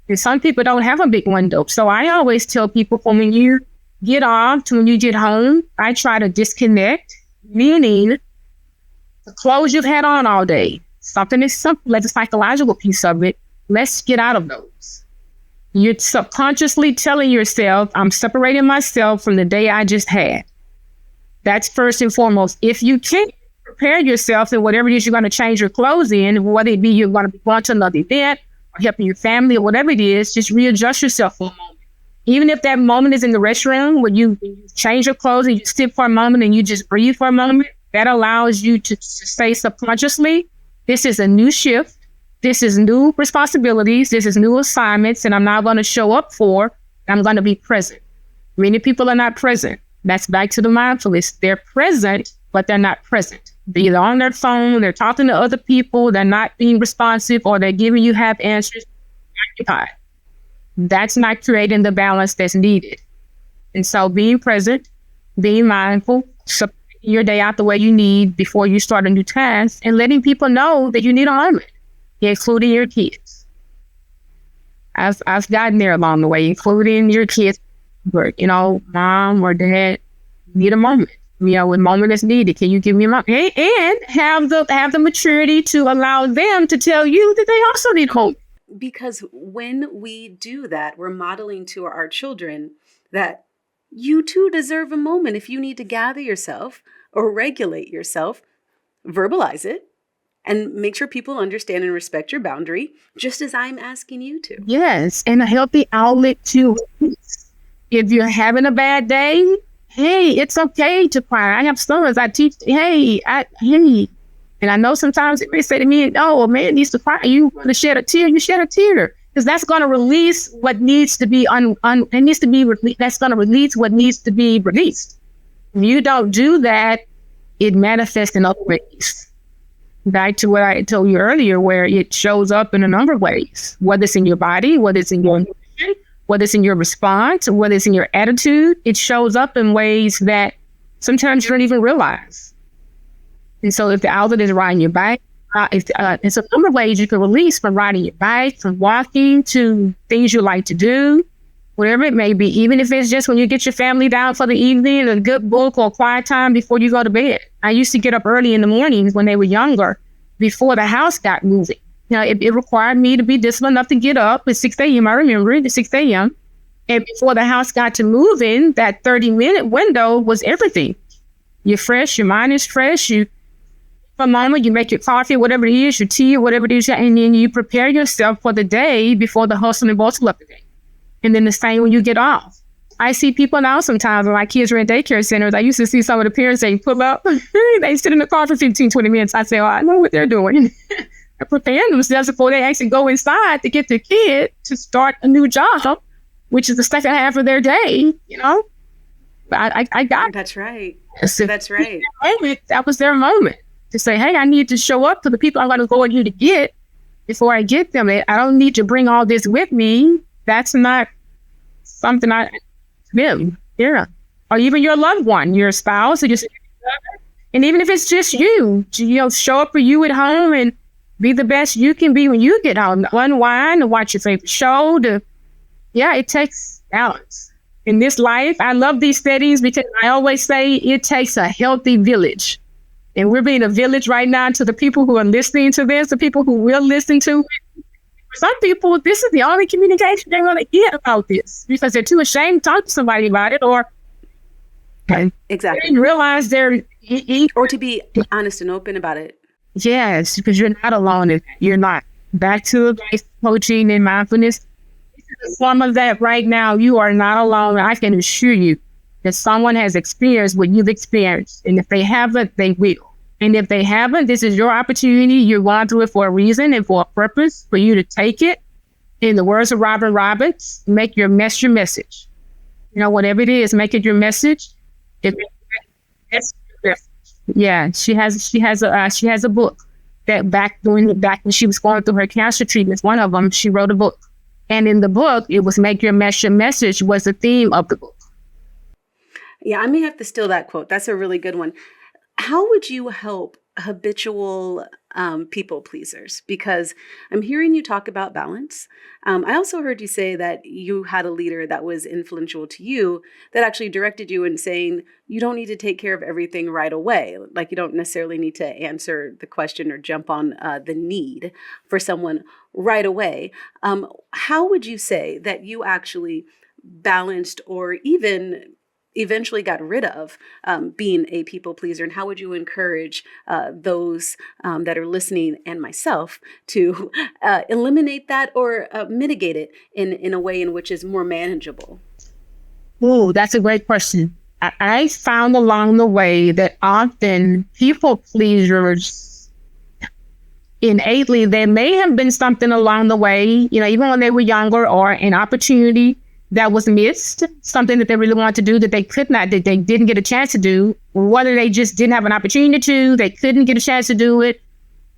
And some people don't have a big window. So I always tell people, when you get off to when you get home, I try to disconnect, meaning the clothes you've had on all day, something is simple, like the psychological piece of it, let's get out of those. You're subconsciously telling yourself, I'm separating myself from the day I just had. That's first and foremost. If you can't prepare yourself in whatever it is you're going to change your clothes in, whether it be you're going to be going to another event or helping your family or whatever it is, just readjust yourself for a moment. Even if that moment is in the restroom where you change your clothes and you sit for a moment and you just breathe for a moment, that allows you to say subconsciously, this is a new shift. This is new responsibilities. This is new assignments, and I'm not going to show up for. I'm going to be present. Many people are not present. That's back to the mindfulness. They're present, but they're not present. They're either on their phone, they're talking to other people, they're not being responsive, or they're giving you half answers. Occupied. that's not creating the balance that's needed. And so being present, being mindful, your day out the way you need before you start a new task, and letting people know that you need alignment, including your kids. I've gotten there along the way, including your kids. You know, mom or dad, need a moment. You know, when moment is needed, can you give me a moment? And have the maturity to allow them to tell you that they also need hope. Because when we do that, we're modeling to our children that you too deserve a moment. If you need to gather yourself or regulate yourself, verbalize it and make sure people understand and respect your boundary, just as I'm asking you to. Yes, and a healthy outlet too. If you're having a bad day, hey, it's okay to cry. I have students I teach, hey. And I know sometimes they say to me, oh, a man needs to cry. You want to shed a tear, you shed a tear. Because that's going to release what needs to be that's going to release what needs to be released. If you don't do that, it manifests in other ways. Back to what I told you earlier, where it shows up in a number of ways, whether it's in your body, whether it's in your emotion, whether it's in your response, whether it's in your attitude. It shows up in ways that sometimes you don't even realize. And so if the outlet is riding your bike, it's a number of ways you can release, from riding your bike, from walking, to things you like to do, whatever it may be. Even if it's just when you get your family down for the evening, a good book or quiet time before you go to bed. I used to get up early in the mornings when they were younger, before the house got moving. You know, it required me to be disciplined enough to get up at 6 a.m. I remember it, at 6 a.m. And before the house got to moving, that 30-minute window was everything. You're fresh, your mind is fresh, for a moment, you make your coffee, whatever it is, your tea, or whatever it is, and then you prepare yourself for the day before the hustle and bustle of the day. And then the same when you get off. I see people now sometimes when my kids are in daycare centers. I used to see some of the parents, they pull up, they sit in the car for 15, 20 minutes. I say, oh, I know what they're doing. They're preparing themselves before they actually go inside to get their kid to start a new job, which is the second half of their day, you know? But I got That's right. So That's right. That was their moment. To say, hey, I need to show up to the people I'm going to go here to get before I get them. I don't need to bring all this with me. That's not something them. Yeah. Or even your loved one, your spouse, or just, and even if it's just you know, show up for you at home and be the best you can be when you get home. Unwind and watch your favorite show. It takes balance. In this life, I love these settings because I always say it takes a healthy village. And we're being a village right now to the people who are listening to this, the people who will listen to it. For some people, this is the only communication they're going to get about this because they're too ashamed to talk to somebody about it, or exactly. They didn't realize or to be honest and open about it. Yes, because you're not alone. You're not. Back to life coaching and mindfulness. Some of that right now, you are not alone. I can assure you that someone has experienced what you've experienced. And if they haven't, they will. And if they haven't, this is your opportunity. You're going through it for a reason and for a purpose, for you to take it. In the words of Robin Roberts, make your mess your message. You know, whatever it is, make it your message. Yeah, she has a book that back when she was going through her cancer treatments, one of them, she wrote a book. And in the book, it was make your mess your message was the theme of the book. Yeah, I may have to steal that quote. That's a really good one. How would you help habitual people pleasers? Because I'm hearing you talk about balance. I also heard you say that you had a leader that was influential to you that actually directed you in saying you don't need to take care of everything right away. Like you don't necessarily need to answer the question or jump on the need for someone right away. How would you say that you actually balanced or even eventually got rid of being a people pleaser? And how would you encourage those that are listening and myself to eliminate that or mitigate it in a way in which is more manageable? Oh, that's a great question. I found along the way that often people pleasers innately, there may have been something along the way, you know, even when they were younger, or an opportunity that was missed, something that they really wanted to do that they could not, that they didn't get a chance to do, whether they just didn't have an opportunity to, they couldn't get a chance to do it,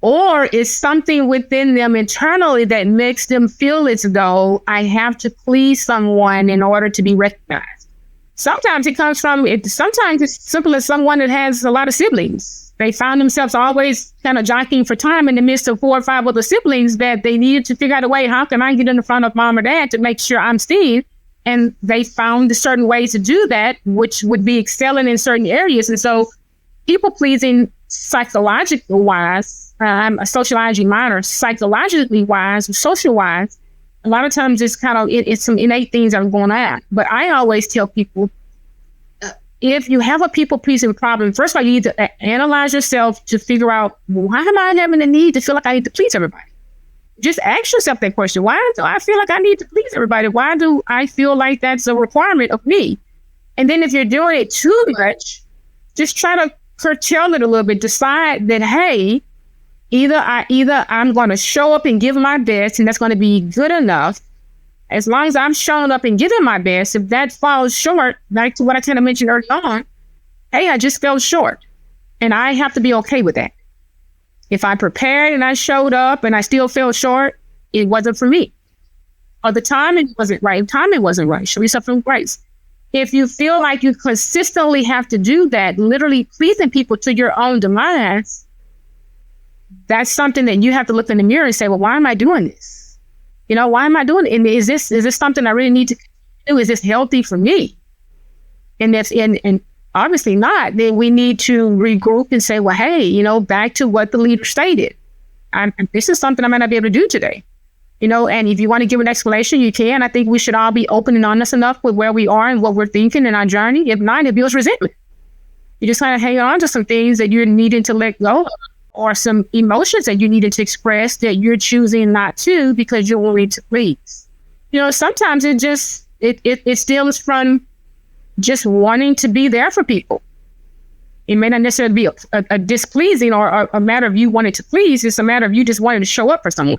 or it's something within them internally that makes them feel as though I have to please someone in order to be recognized. Sometimes it comes from it. Sometimes it's simple as someone that has a lot of siblings. They found themselves always kind of jockeying for time in the midst of 4 or 5 other siblings that they needed to figure out a way, how can I get in the front of mom or dad to make sure I'm seen? And they found certain ways to do that, which would be excelling in certain areas. And so people pleasing psychologically wise, I'm a sociology minor, psychologically wise, social wise, a lot of times it's kind of, it's some innate things that are going on. But I always tell people, if you have a people-pleasing problem, first of all, you need to analyze yourself to figure out, why am I having the need to feel like I need to please everybody? Just ask yourself that question. Why do I feel like I need to please everybody? Why do I feel like that's a requirement of me? And then if you're doing it too much, just try to curtail it a little bit. Decide that, hey, either I'm going to show up and give my best, and that's going to be good enough. As long as I'm showing up and giving my best, if that falls short, back to what I kind of mentioned early on, hey, I just fell short. And I have to be okay with that. If I prepared and I showed up and I still fell short, it wasn't for me. Or the timing wasn't right. Timing wasn't right. Show yourself some grace. If you feel like you consistently have to do that, literally pleasing people to your own demise, that's something that you have to look in the mirror and say, well, why am I doing this? Why am I doing it? And is this something I really need to do? Is this healthy for me? And and obviously not. Then we need to regroup and say, well, hey, back to what the leader stated. This is something I might not be able to do today. And if you want to give an explanation, you can. I think we should all be open and honest enough with where we are and what we're thinking in our journey. If not, it builds resentment. You just kind of hang on to some things that you're needing to let go of, or some emotions that you needed to express that you're choosing not to because you're willing to please. Sometimes it stems from just wanting to be there for people. It may not necessarily be a displeasing or a matter of you wanting to please. It's a matter of you just wanting to show up for someone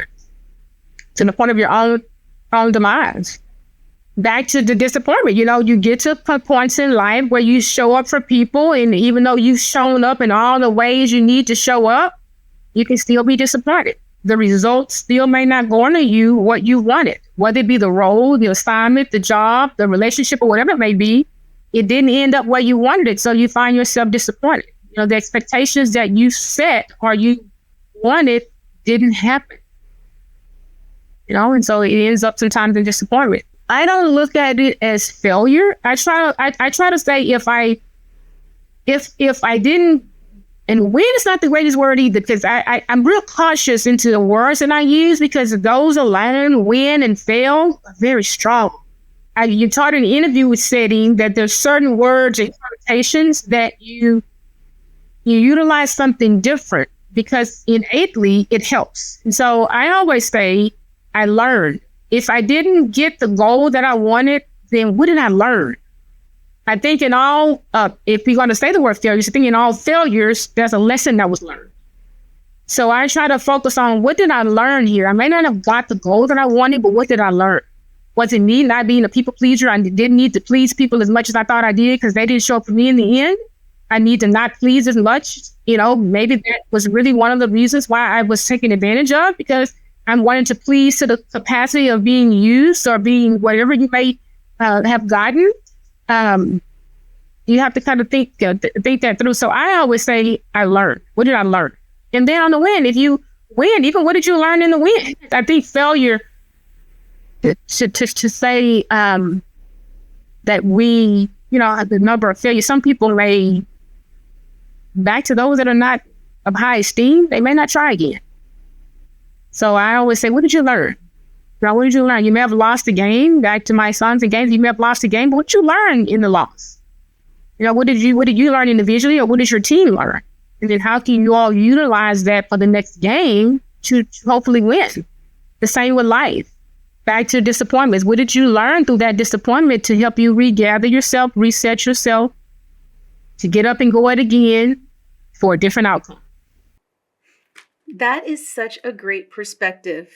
to the point of your own demise. Back to the disappointment. You get to points in life where you show up for people, and even though you've shown up in all the ways you need to show up, you can still be disappointed. The results still may not garner you what you wanted, whether it be the role, the assignment, the job, the relationship, or whatever it may be. It didn't end up where you wanted it, so you find yourself disappointed. The expectations that you set or you wanted didn't happen. And so it ends up sometimes in disappointment. I don't look at it as failure. I try to say if I didn't, and win is not the greatest word either, because I'm real cautious into the words that I use, because those alone, win and fail, are very strong. You taught in an interview setting that there's certain words and connotations that you utilize something different because innately it helps. And so I always say, I learned. If I didn't get the goal that I wanted, then what did I learn? I think in all, if you're going to say the word failures, I think in all failures, there's a lesson that was learned. So I try to focus on, what did I learn here? I may not have got the goal that I wanted, but what did I learn? Was it me not being a people pleaser? I didn't need to please people as much as I thought I did because they didn't show up for me in the end. I need to not please as much. Maybe that was really one of the reasons why I was taken advantage of, because I'm wanting to please to the capacity of being used or being whatever you may have gotten. You have to kind of think that through. So I always say, I learned. What did I learn? And then on the win, if you win, even what did you learn in the win? I think failure, to say that we, the number of failures, some people may, back to those that are not of high esteem, they may not try again. So I always say, what did you learn? What did you learn? You may have lost a game. Back to my sons and games, you may have lost a game, but what did you learn in the loss? What did you learn individually, or what did your team learn? And then how can you all utilize that for the next game to hopefully win? The same with life. Back to disappointments. What did you learn through that disappointment to help you regather yourself, reset yourself, to get up and go it again for a different outcome? That is such a great perspective,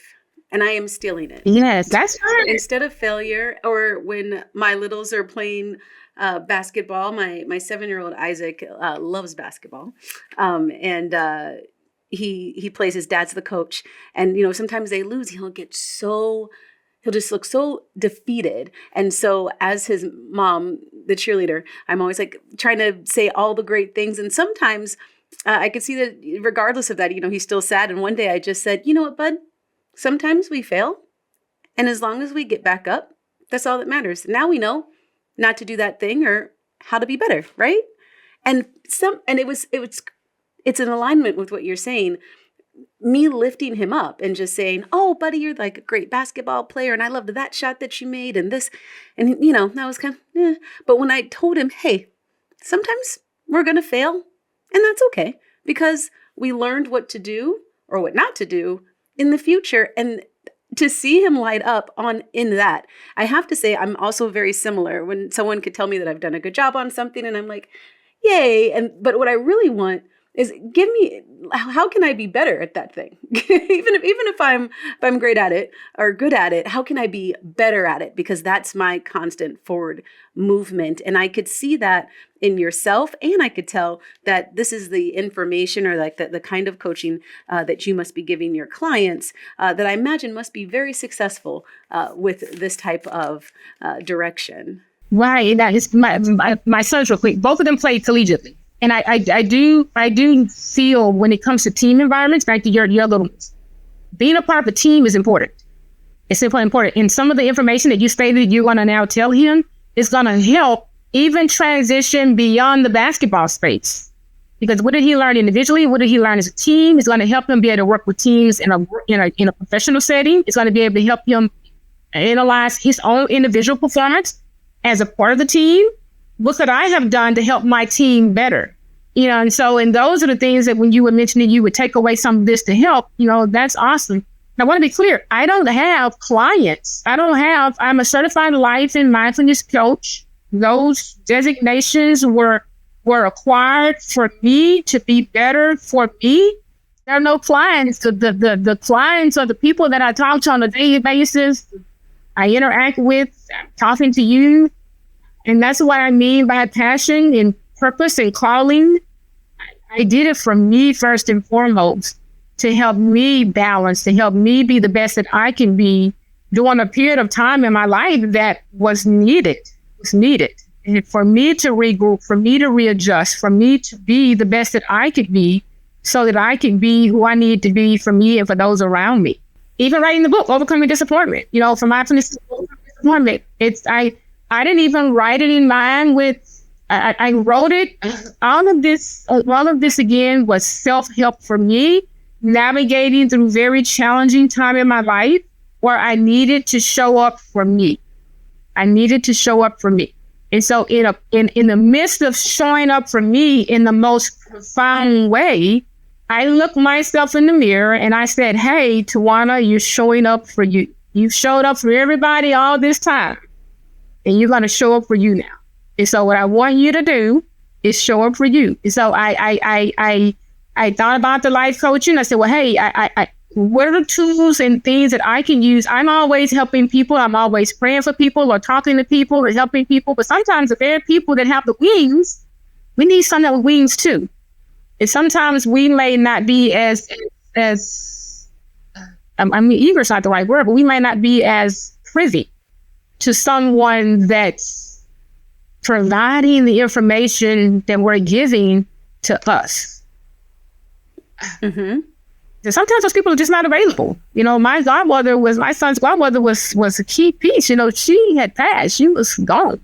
and I am stealing it. Yes, that's right. Instead of failure, or when my littles are playing basketball, my 7-year-old Isaac loves basketball, and he plays, his dad's the coach, and sometimes they lose. He'll just look so defeated. And so as his mom, the cheerleader, I'm always like trying to say all the great things. And sometimes I could see that regardless of that, he's still sad. And one day I just said, you know what, bud, sometimes we fail. And as long as we get back up, that's all that matters. Now we know not to do that thing or how to be better, right? And it's in alignment with what you're saying. Me lifting him up and just saying, oh, buddy, you're like a great basketball player. And I loved that shot that you made and this. And, that was kind of, But when I told him, hey, sometimes we're going to fail and that's okay because we learned what to do or what not to do in the future. And to see him light up in that, I have to say, I'm also very similar when someone could tell me that I've done a good job on something and I'm like, yay. But what I really want is how can I be better at that thing? even if I'm great at it or good at it, how can I be better at it? Because that's my constant forward movement. And I could see that in yourself. And I could tell that this is the information or like the kind of coaching that you must be giving your clients that I imagine must be very successful with this type of direction. Right. That is my sons real quick. Both of them played collegiately. And I do feel when it comes to team environments, back to your little ones, being a part of a team is important. It's simply important. And some of the information that you stated you're going to now tell him is going to help even transition beyond the basketball space. Because what did he learn individually? What did he learn as a team? It's going to help him be able to work with teams in a professional setting. It's going to be able to help him analyze his own individual performance as a part of the team. What could I have done to help my team better? And those are the things that when you were mentioning you would take away some of this to help, that's awesome. And I want to be clear. I don't have clients. I'm a certified life and mindfulness coach. Those designations were acquired for me to be better for me. There are no clients. The clients are the people that I talk to on a daily basis. I interact with, talking to you. And that's what I mean by passion and purpose and calling. I did it for me first and foremost, to help me balance, to help me be the best that I can be during a period of time in my life that was needed. And for me to regroup, for me to readjust, for me to be the best that I could be so that I can be who I need to be for me and for those around me. Even writing the book, Overcoming Disappointment, from mindfulness to disappointment. I didn't even write it in mind with, I wrote it. All of this again was self-help for me, navigating through very challenging time in my life where I needed to show up for me. And so in the midst of showing up for me in the most profound way, I looked myself in the mirror and I said, hey, Tawana, you're showing up for you. You showed up for everybody all this time. And you're going to show up for you now. And so what I want you to do is show up for you. And so I thought about the life coaching. I said, well, hey, what are the tools and things that I can use? I'm always helping people. I'm always praying for people or talking to people or helping people. But sometimes the very people that have the wings, we need some of the wings too. And sometimes we may not be as eager is not the right word, but we may not be as privy to someone that's providing the information that we're giving to us. Mm-hmm. And sometimes those people are just not available. My son's godmother was a key piece. She had passed. She was gone.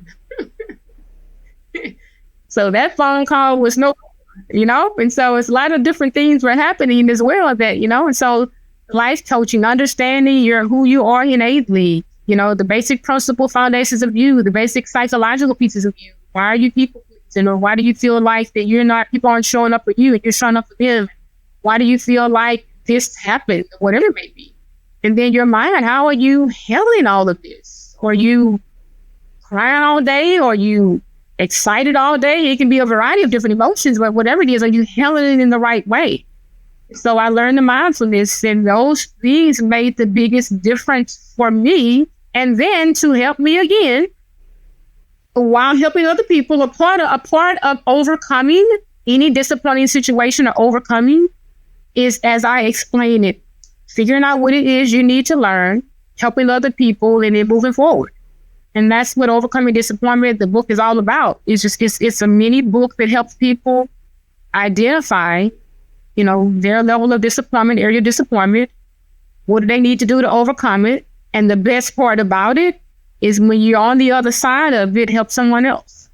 So that phone call was and so it's a lot of different things were happening as well that, and so life coaching, understanding who you are innately, the basic principle foundations of you, the basic psychological pieces of you. Why are you people pleasing? Or why do you feel like that people aren't showing up for you and you're showing up for them? Why do you feel like this happened? Whatever it may be. And then your mind, how are you handling all of this? Are you crying all day? Are you excited all day? It can be a variety of different emotions, but whatever it is, are you handling it in the right way? So I learned the mindfulness, and those things made the biggest difference for me. And then to help me again, while helping other people, a part of overcoming any disappointing situation or overcoming is, as I explain it, figuring out what it is you need to learn, helping other people, and then moving forward. And that's what Overcoming Disappointment, the book, is all about. It's a mini book that helps people identify, their level of disappointment, area of disappointment. What do they need to do to overcome it? And the best part about it is when you're on the other side of it, help someone else.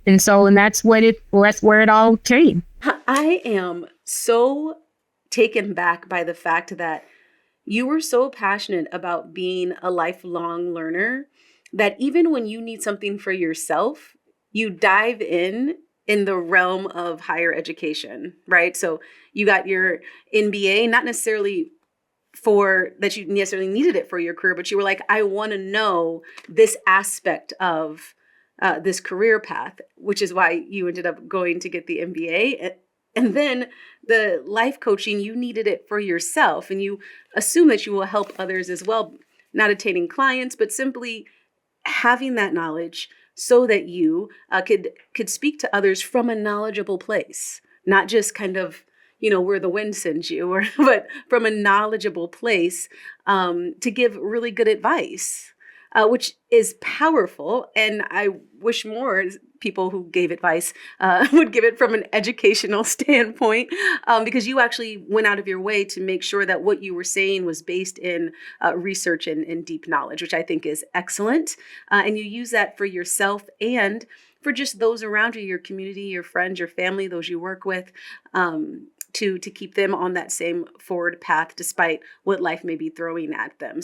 And that's where it all came. I am so taken back by the fact that you were so passionate about being a lifelong learner that even when you need something for yourself, you dive in the realm of higher education, right? So you got your MBA, not necessarily for that you necessarily needed it for your career, but you were like, I want to know this aspect of this career path, which is why you ended up going to get the MBA. And then the life coaching, you needed it for yourself, and you assume that you will help others as well, not attaining clients, but simply having that knowledge so that you could speak to others from a knowledgeable place, not just kind of, where the wind sends you, but from a knowledgeable place to give really good advice, which is powerful. And I wish more people who gave advice would give it from an educational standpoint, because you actually went out of your way to make sure that what you were saying was based in research and deep knowledge, which I think is excellent. And you use that for yourself and for just those around you, your community, your friends, your family, those you work with, to keep them on that same forward path despite what life may be throwing at them.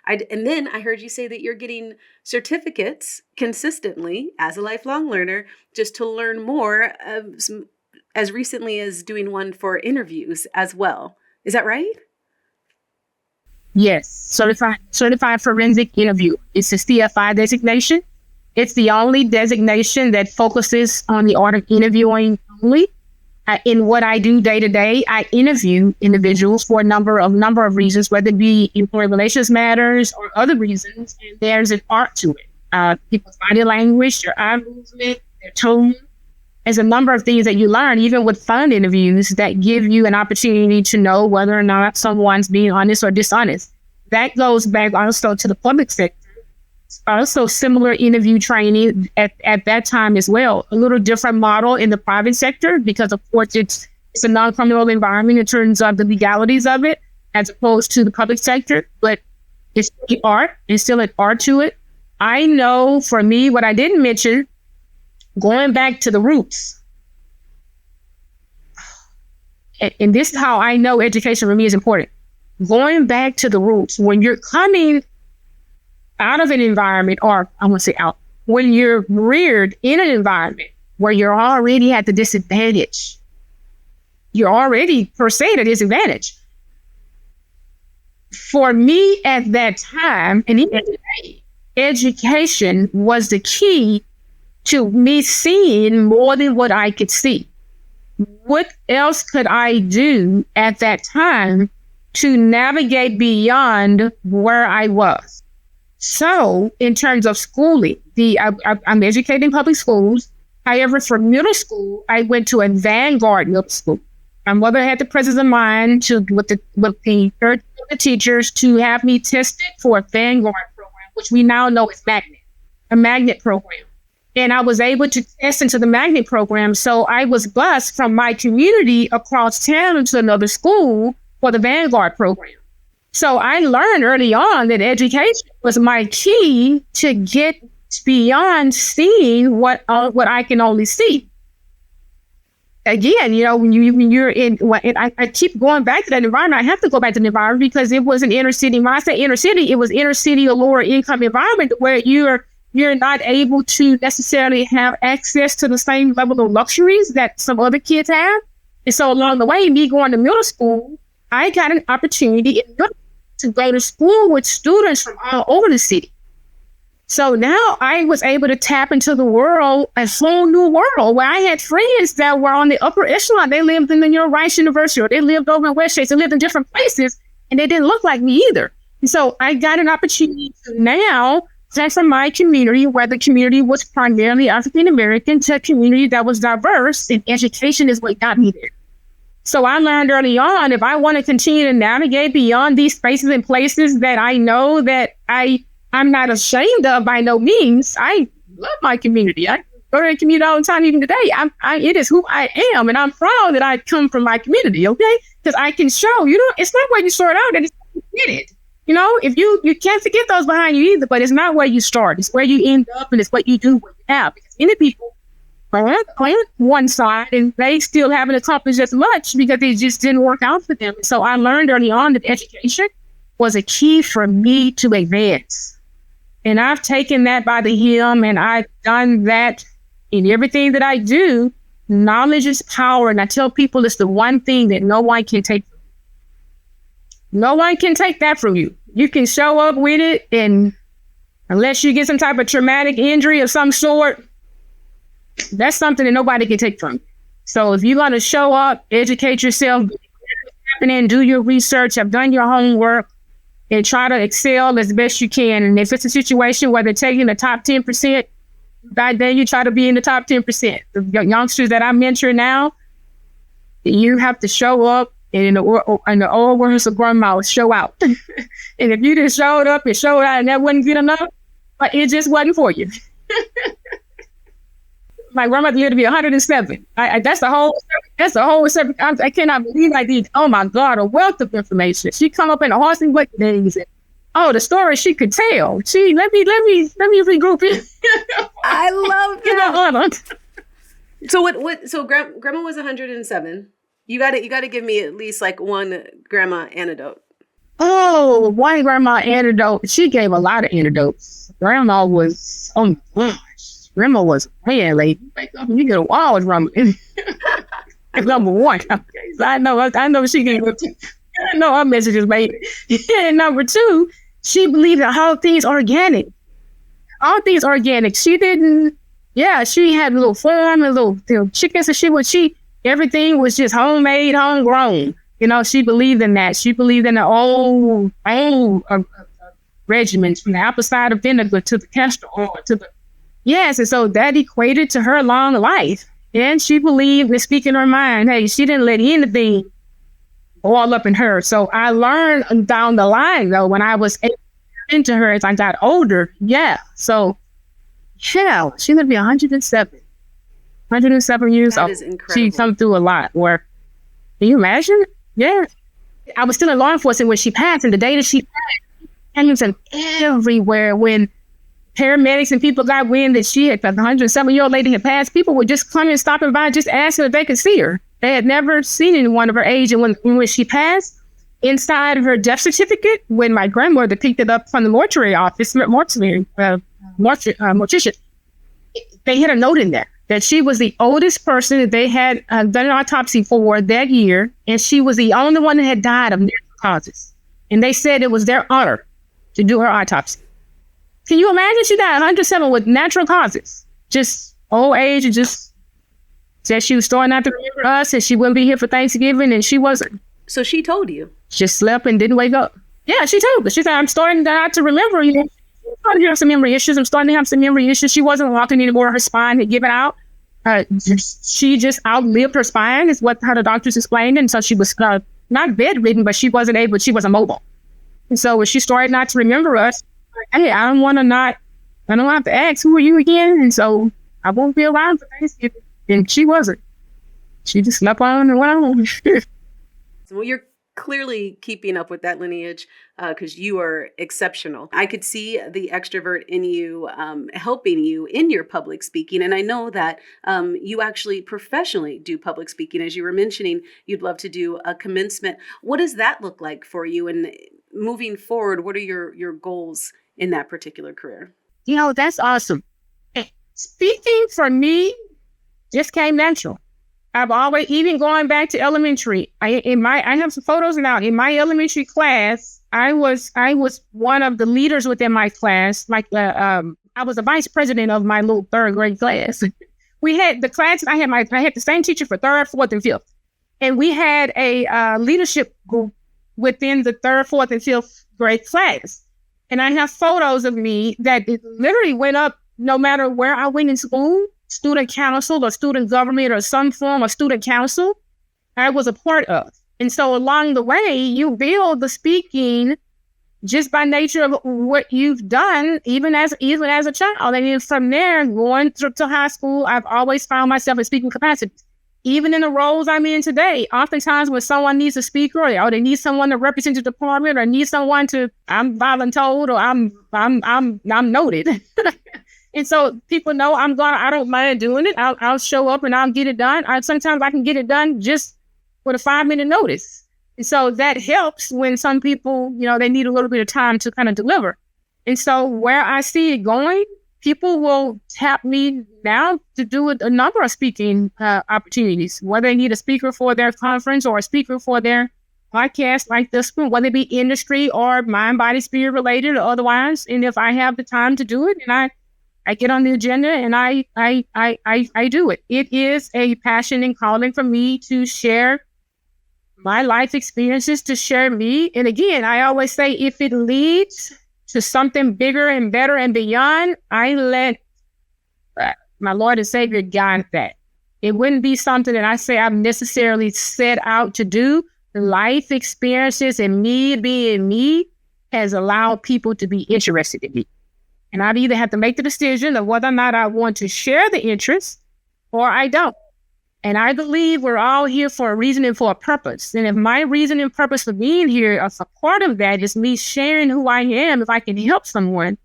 And then I heard you say that you're getting certificates consistently as a lifelong learner just to learn more, as recently as doing one for interviews as well. Is that right? Yes, certified forensic interview. It's a CFI designation. It's the only designation that focuses on the art of interviewing only. In what I do day to day, I interview individuals for a number of reasons, whether it be employee relations matters or other reasons. And there's an art to it. People's body language, their eye movement, their tone. There's a number of things that you learn, even with phone interviews, that give you an opportunity to know whether or not someone's being honest or dishonest. That goes back also to the public sector. Also similar interview training at that time as well. A little different model in the private sector because, of course, it's a non-criminal environment in terms of the legalities of it, as opposed to the public sector. But it's the art. There's still an art to it. I know for me, what I didn't mention, going back to the roots. And this is how I know education for me is important. Going back to the roots. When you're coming out of an environment, or I want to say out, when you're reared in an environment where you're already at the disadvantage, you're already per se at a disadvantage. For me at that time, and even today, education was the key to me seeing more than what I could see. What else could I do at that time to navigate beyond where I was? So in terms of schooling, I'm educated in public schools. However, for middle school, I went to a Vanguard middle school. My mother had the presence of mind with the teachers to have me tested for a Vanguard program, which we now know is a magnet program. And I was able to test into the magnet program. So I was bused from my community across town to another school for the Vanguard program. So I learned early on that education was my key to get beyond seeing what I can only see. Again, when you're in, I keep going back to that environment. I have to go back to the environment because it was an inner city. When I say inner city, it was inner city or lower income environment where you're not able to necessarily have access to the same level of luxuries that some other kids have. And so along the way, me going to middle school, I got an opportunity to go to school with students from all over the city. So now I was able to tap into the world, a whole new world, where I had friends that were on the upper echelon. They lived in the Rice University, or they lived over in West Chase. They lived in different places, and they didn't look like me either. And so I got an opportunity to now, that's from my community, where the community was primarily African American, to a community that was diverse, and education is what got me there. So I learned early on, if I want to continue to navigate beyond these spaces and places that I know that I'm not ashamed of by no means. I love my community. I go to the community all the time, even today. It is who I am, and I'm proud that I come from my community, okay? Because I can show, it's not where you start out, and it's where you get it. If you can't forget those behind you either, but it's not where you start. It's where you end up, and it's what you do, what you have. Because many people are on one side, and they still haven't accomplished as much because it just didn't work out for them. So I learned early on that education was a key for me to advance. And I've taken that by the hem, and I've done that in everything that I do. Knowledge is power. And I tell people it's the one thing that no one can take from you. No one can take that from you. You can show up with it, and unless you get some type of traumatic injury of some sort, that's something that nobody can take from you. So if you're going to show up, educate yourself, do your research, have done your homework, and try to excel as best you can. And if it's a situation where they're taking the top 10%, by then you try to be in the top 10%. The youngsters that I mentor now, you have to show up, and in the old words of grandma, show out. And if you just showed up and showed out and that wasn't good enough, but it just wasn't for you. My grandmother lived to be 107. That's the whole subject. I cannot believe I did. Oh my God, a wealth of information. She come up in the horse and what days, and the story she could tell. Let me regroup it. I love that. So So grandma was 107. You got to give me at least like one grandma anecdote. Oh, one grandma anecdote. She gave a lot of anecdotes. Grandma was, oh my gosh. Grandma was, man, lady, you get a wild grandma. Number one. Okay. So I know she gave up. I know her messages made it. And number two, she believed that all things organic. All things organic. She didn't, she had a little farm and little chickens and everything was just homemade, homegrown. She believed in that. She believed in the old regimens, from the apple cider vinegar to the castor oil to the yes, and so that equated to her long life. And she believed, and speaking her mind, hey, she didn't let anything all up in her. So I learned down the line, though, when I was into her as I got older. So, she lived to be 107. 107 years old. That is incredible. She come through a lot. Can you imagine? Yeah. I was still in law enforcement when she passed, and the day that she passed, and everywhere when paramedics and people got wind that she had, the 107-year-old lady had passed, people were just coming and stopping by, just asking if they could see her. They had never seen anyone of her age. And when she passed, inside of her death certificate, when my grandmother picked it up from the mortuary office, mortician, they had a note in there that she was the oldest person that they had done an autopsy for that year, and she was the only one that had died of natural causes. And they said it was their honor to do her autopsy. Can you imagine? She died 107 with natural causes. Just old age, and just said she was starting not to remember us, and she wouldn't be here for Thanksgiving, and she wasn't. So she told you? Just slept and didn't wake up. Yeah, she told us. She said, I'm starting not to remember. I'm starting to have some memory issues. She wasn't walking anymore. Her spine had given out. She just outlived her spine, is what how the doctors explained. And so she was not bedridden, but she wasn't mobile. And so when she started not to remember us, hey, I don't have to ask, who are you again? And so I won't be around for Thanksgiving. And she wasn't. She just slept on and went on. Well, you're clearly keeping up with that lineage because you are exceptional. I could see the extrovert in you helping you in your public speaking. And I know that you actually professionally do public speaking. As you were mentioning, you'd love to do a commencement. What does that look like for you? And moving forward, what are your goals in that particular career? That's awesome. Speaking for me just came natural. I've always, even going back to elementary, I have some photos now. In my elementary class, I was one of the leaders within my class. I was the vice president of my little third grade class. We had the class. I had the same teacher for third, fourth, and fifth, and we had a leadership group within the third, fourth, and fifth grade class. And I have photos of me that it literally went up no matter where I went in school. Student council or student government or some form of student council. I was a part of. And so along the way, you build the speaking just by nature of what you've done, even as a child. And then from there, going through to high school, I've always found myself in speaking capacity. Even in the roles I'm in today, oftentimes when someone needs a speaker, or they need someone to represent the department, or need someone I'm voluntold, or I'm noted. And so people know I don't mind doing it. I'll show up and I'll get it done. Sometimes I can get it done just with a 5-minute notice. And so that helps when some people, they need a little bit of time to kind of deliver. And so where I see it going, people will tap me now to do a number of speaking opportunities, whether they need a speaker for their conference or a speaker for their podcast like this one, whether it be industry or mind, body, spirit related or otherwise. And if I have the time to do it, and I get on the agenda and I do it. It is a passion and calling for me to share my life experiences, to share me. And again, I always say, if it leads to something bigger and better and beyond, I let my Lord and Savior guide that. It wouldn't be something that I say I've necessarily set out to do. Life experiences and me being me has allowed people to be interested in me. And I'd either have to make the decision of whether or not I want to share the interest or I don't. And I believe we're all here for a reason and for a purpose. And if my reason and purpose for being here, as a part of that is me sharing who I am, if I can help someone,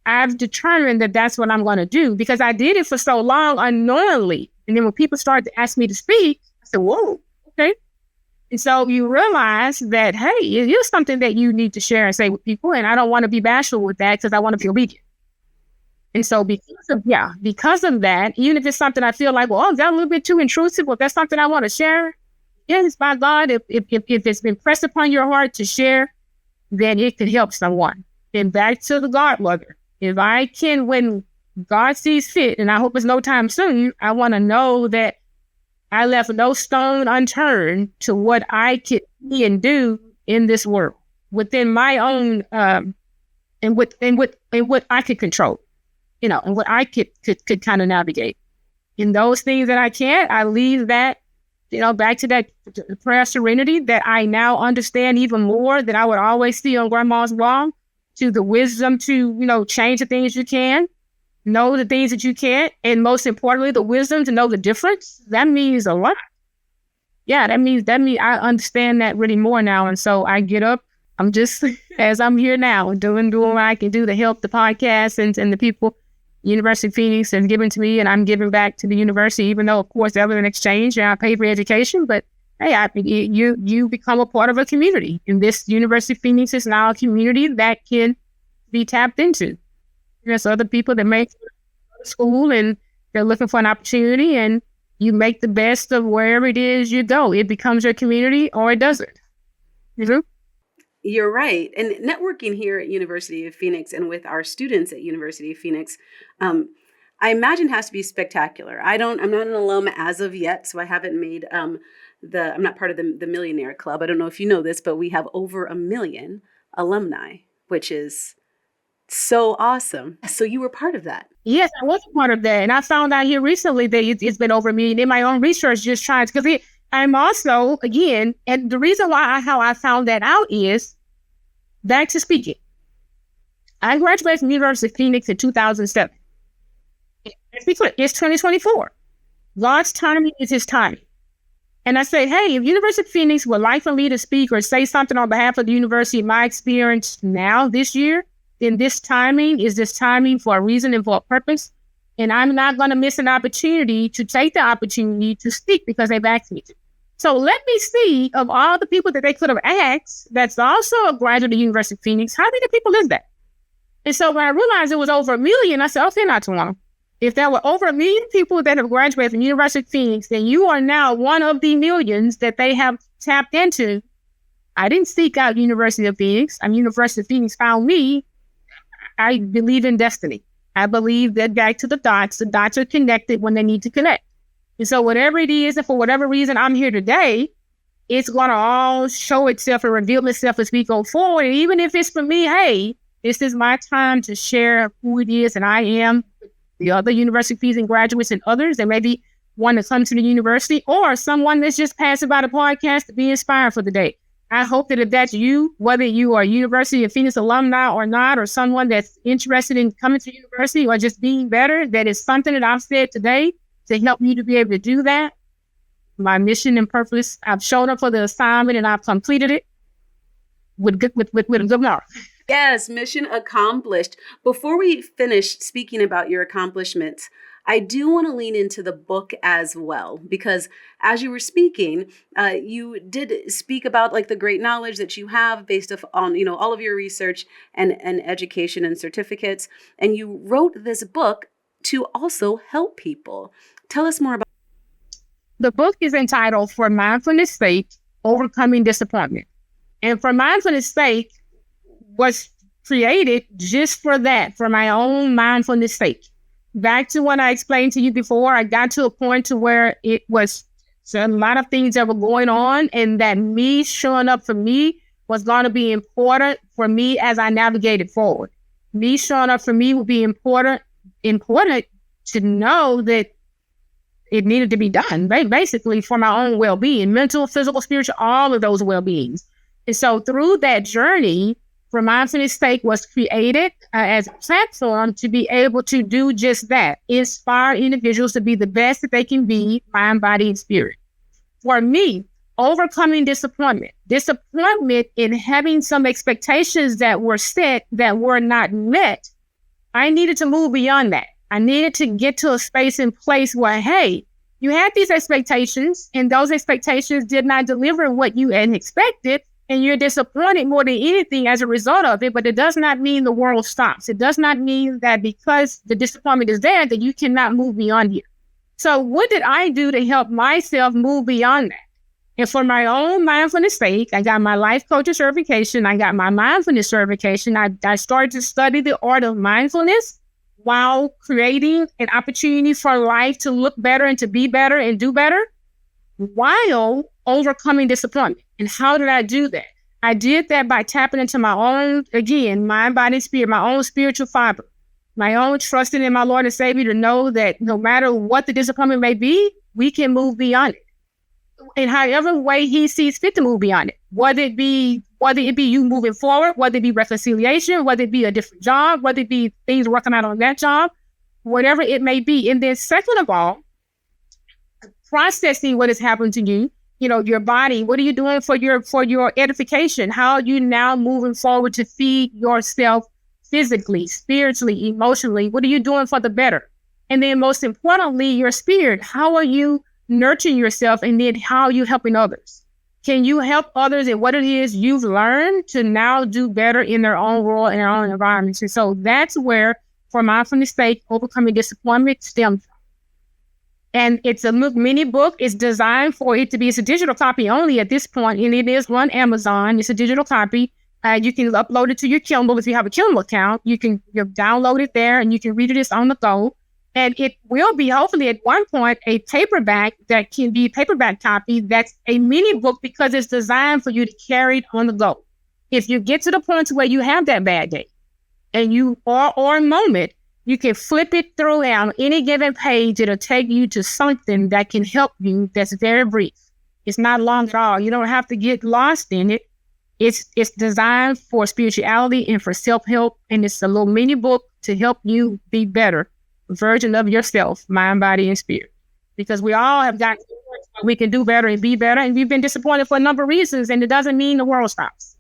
I've determined that that's what I'm going to do, because I did it for so long unknowingly. And then when people started to ask me to speak, I said, whoa, okay. And so you realize that, hey, it is something that you need to share and say with people. And I don't want to be bashful with that because I want to be obedient. And so because of that, even if it's something I feel like, well, is that a little bit too intrusive? Well, if that's something I want to share, yes, by God, if it's been pressed upon your heart to share, then it could help someone. And back to the godmother. If I can, when God sees fit, and I hope it's no time soon, I want to know that I left no stone unturned to what I could be and do in this world within my own, and what I could control. And what I could kind of navigate. In those things that I can't, I leave that, back to that prayer of serenity that I now understand even more that I would always see on Grandma's wall, to the wisdom to, change the things you can, know the things that you can't, and most importantly, the wisdom to know the difference. That means a lot. Yeah, that means I understand that really more now. And so I get up, I'm just, as I'm here now, doing what I can do to help the podcast and the people University of Phoenix has given to me, and I'm giving back to the university, even though, of course, there was an exchange and I pay for education. But hey, you become a part of a community. And this University of Phoenix is now a community that can be tapped into. There's other people that make school and they're looking for an opportunity, and you make the best of wherever it is you go. It becomes your community or it doesn't. Mm-hmm. You're right. And networking here at University of Phoenix and with our students at University of Phoenix, I imagine has to be spectacular. I'm not an alum as of yet, so I haven't made I'm not part of the Millionaire Club. I don't know if you know this, but we have over 1 million alumni, which is so awesome. So you were part of that. Yes, I was a part of that. And I found out here recently that it's been over 1 million in my own research, just trying to, because I'm also, again, and the reason how I found that out is back to speaking. I graduated from University of Phoenix in 2007. It's 2024. God's timing is his timing. And I say, hey, if University of Phoenix would like for me to speak or say something on behalf of the university, my experience now this year, then this timing for a reason and for a purpose. And I'm not going to miss an opportunity to take the opportunity to speak because they've asked me to. So let me see, of all the people that they could have asked, that's also a graduate of the University of Phoenix, how many people is that? And so when I realized it was over 1 million, I said, okay, not Tawana. If there were over 1 million people that have graduated from University of Phoenix, then you are now one of the millions that they have tapped into. I didn't seek out University of Phoenix. University of Phoenix found me. I believe in destiny. I believe that back to the dots are connected when they need to connect. And so whatever it is, and for whatever reason I'm here today, it's going to all show itself and reveal itself as we go forward. And even if it's for me, hey, this is my time to share who it is and I am, the other University of Phoenix graduates and others that maybe want to come to the university, or someone that's just passing by the podcast to be inspired for the day. I hope that if that's you, whether you are a University of Phoenix alumni or not, or someone that's interested in coming to university or just being better, that is something that I've said today to help you to be able to do that. My mission and purpose, I've shown up for the assignment and I've completed it with a good mark. Yes, mission accomplished. Before we finish speaking about your accomplishments, I do want to lean into the book as well, because as you were speaking, you did speak about like the great knowledge that you have based on, all of your research and education and certificates. And you wrote this book to also help people. Tell us more about. The book is entitled For Mindfulness' Sake, Overcoming Disappointment. And For Mindfulness' Sake was created just for that, for my own mindfulness sake. Back to what I explained to you before, I got to a point to where it was a lot of things that were going on, and that me showing up for me was going to be important for me as I navigated forward. Me showing up for me would be important to know that it needed to be done, basically for my own well-being, mental, physical, spiritual, all of those well-beings. And so through that journey, For Mindfulness' Sake was created as a platform to be able to do just that, inspire individuals to be the best that they can be, mind, body, and spirit. For me, overcoming disappointment in having some expectations that were set that were not met, I needed to move beyond that. I needed to get to a space and place where, hey, you had these expectations and those expectations did not deliver what you had expected, and you're disappointed more than anything as a result of it, but it does not mean the world stops. It does not mean that because the disappointment is there that you cannot move beyond here. So what did I do to help myself move beyond that? And for my own mindfulness sake, I got my life coaching certification. I got my mindfulness certification. I started to study the art of mindfulness while creating an opportunity for life to look better and to be better and do better while overcoming disappointment. And how did I do that? I did that by tapping into my own, again, mind, body, spirit, my own spiritual fiber, my own trusting in my Lord and Savior to know that no matter what the disappointment may be, we can move beyond it. In however way he sees fit to move beyond it, whether it be you moving forward, whether it be reconciliation, whether it be a different job, whether it be things working out on that job, whatever it may be. And then second of all, processing what has happened to you, your body, what are you doing for your edification? How are you now moving forward to feed yourself physically, spiritually, emotionally? What are you doing for the better? And then most importantly, your spirit, how are you nurturing yourself, and then how are you helping others? Can you help others in what it is you've learned to now do better in their own world and their own environments? And so that's where For Mindfulness' Sake, Overcoming Disappointment stems from. And it's a mini book. It's designed for it to be, it's a digital copy only at this point, and it is on Amazon. It's a digital copy. You can upload it to your Kindle. If you have a Kindle account, you download it there and you can read it on the go. And it will be hopefully at one point a paperback that can be a paperback copy that's a mini book because it's designed for you to carry it on the go. If you get to the point where you have that bad day and or a moment, you can flip it through on any given page. It'll take you to something that can help you that's very brief. It's not long at all. You don't have to get lost in it. It's designed for spirituality and for self-help, and it's a little mini book to help you be better version of yourself, mind, body, and spirit. Because we all have gotten we can do better and be better, and we've been disappointed for a number of reasons, and it doesn't mean the world stops.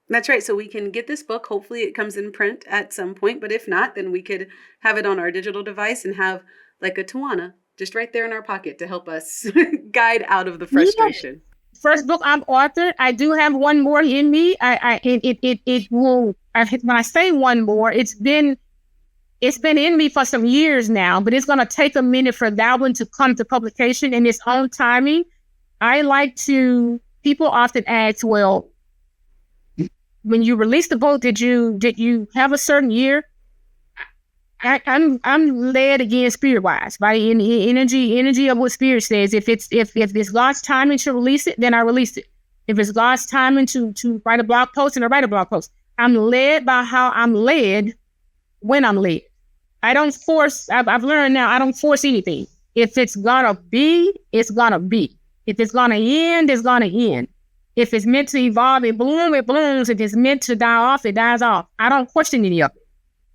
That's right. So we can get this book. Hopefully it comes in print at some point. But if not, then we could have it on our digital device and have like a Tawana just right there in our pocket to help us guide out of the frustration. Yeah. First book I've authored. I do have one more in me. It will. When I say one more, it's been in me for some years now. But it's going to take a minute for that one to come to publication in its own timing. People often ask, well, when you release the book, did you have a certain year? I'm led again spirit wise by the energy of what spirit says. If it's God's timing to release it, then I release it. If it's God's timing to write a blog post, then I write a blog post. I'm led by how I'm led when I'm led. I don't force. I've learned now I don't force anything. If it's gonna be, it's gonna be. If it's gonna end, it's gonna end. If it's meant to evolve, it blooms. If it's meant to die off, it dies off. I don't question any of it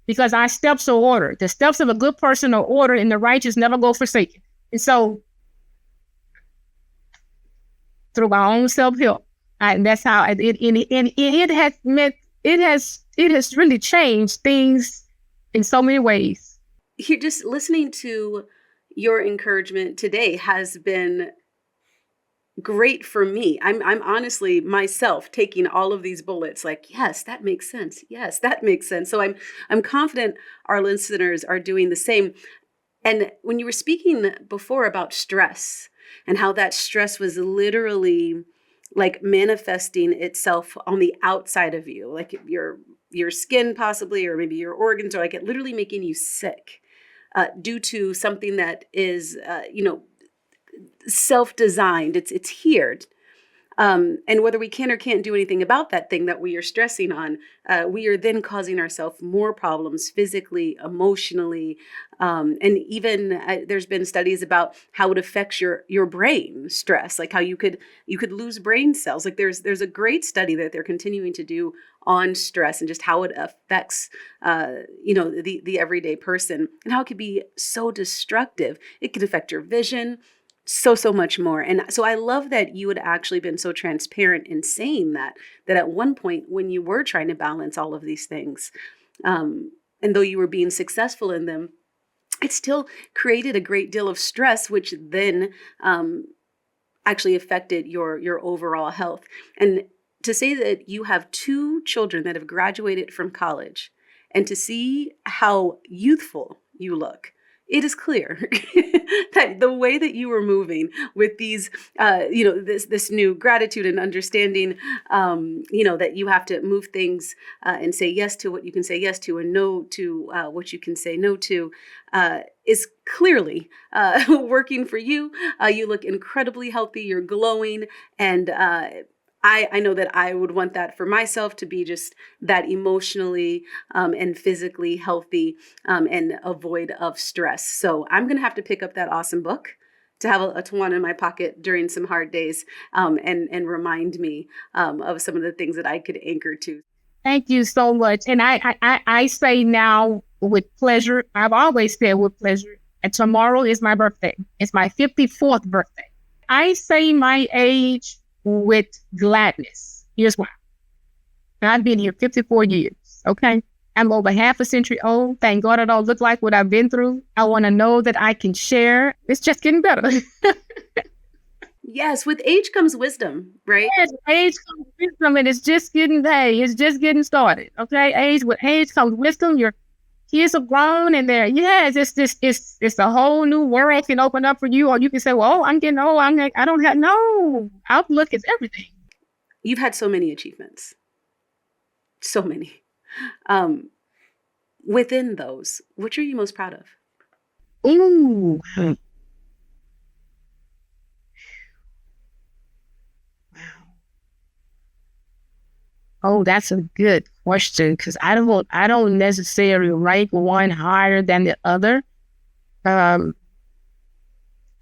because our steps are ordered. The steps of a good person are ordered, and the righteous never go forsaken. And so, through my own self-help, and that's how it has meant. It has really changed things in so many ways. Here, just listening to your encouragement today has been great for me. I'm honestly myself taking all of these bullets like, yes, that makes sense. Yes, that makes sense. So I'm confident our listeners are doing the same. And when you were speaking before about stress and how that stress was literally like manifesting itself on the outside of you, like your skin possibly, or maybe your organs, or like it literally making you sick due to something that is, self-designed. It's here. And whether we can or can't do anything about that thing that we are stressing on, we are then causing ourselves more problems physically, emotionally, and even there's been studies about how it affects your brain stress, like how you could lose brain cells. Like there's a great study that they're continuing to do on stress and just how it affects the everyday person and how it could be so destructive. It could affect your vision. So much more. And so I love that you had actually been so transparent in saying that at one point when you were trying to balance all of these things, and though you were being successful in them, it still created a great deal of stress, which then actually affected your overall health. And to say that you have 2 children that have graduated from college and to see how youthful you look, it is clear that the way that you were moving with these, this new gratitude and understanding, that you have to move things and say yes to what you can say yes to and no to what you can say no to, is clearly working for you. You look incredibly healthy. You're glowing, and I know that I would want that for myself, to be just that emotionally and physically healthy and avoid of stress. So I'm going to have to pick up that awesome book to have a Tawana in my pocket during some hard days and remind me of some of the things that I could anchor to. Thank you so much. And I say now with pleasure. I've always said with pleasure. And tomorrow is my birthday. It's my 54th birthday. I say my age with gladness. Here's why. I've been here 54 years, okay? I'm over half a century old. Thank God I don't look like what I've been through. I want to know that I can share. It's just getting better. Yes, with age comes wisdom, right? Yes, age comes wisdom, and it's just getting started, okay? With age comes wisdom. Your kids are grown, and it's a whole new world can open up for you, or you can say, well, I'm getting old. Outlook is everything. You've had so many achievements, so many. Within those, which are you most proud of? Ooh. Wow. Oh, that's a good question, because I don't necessarily rank one higher than the other.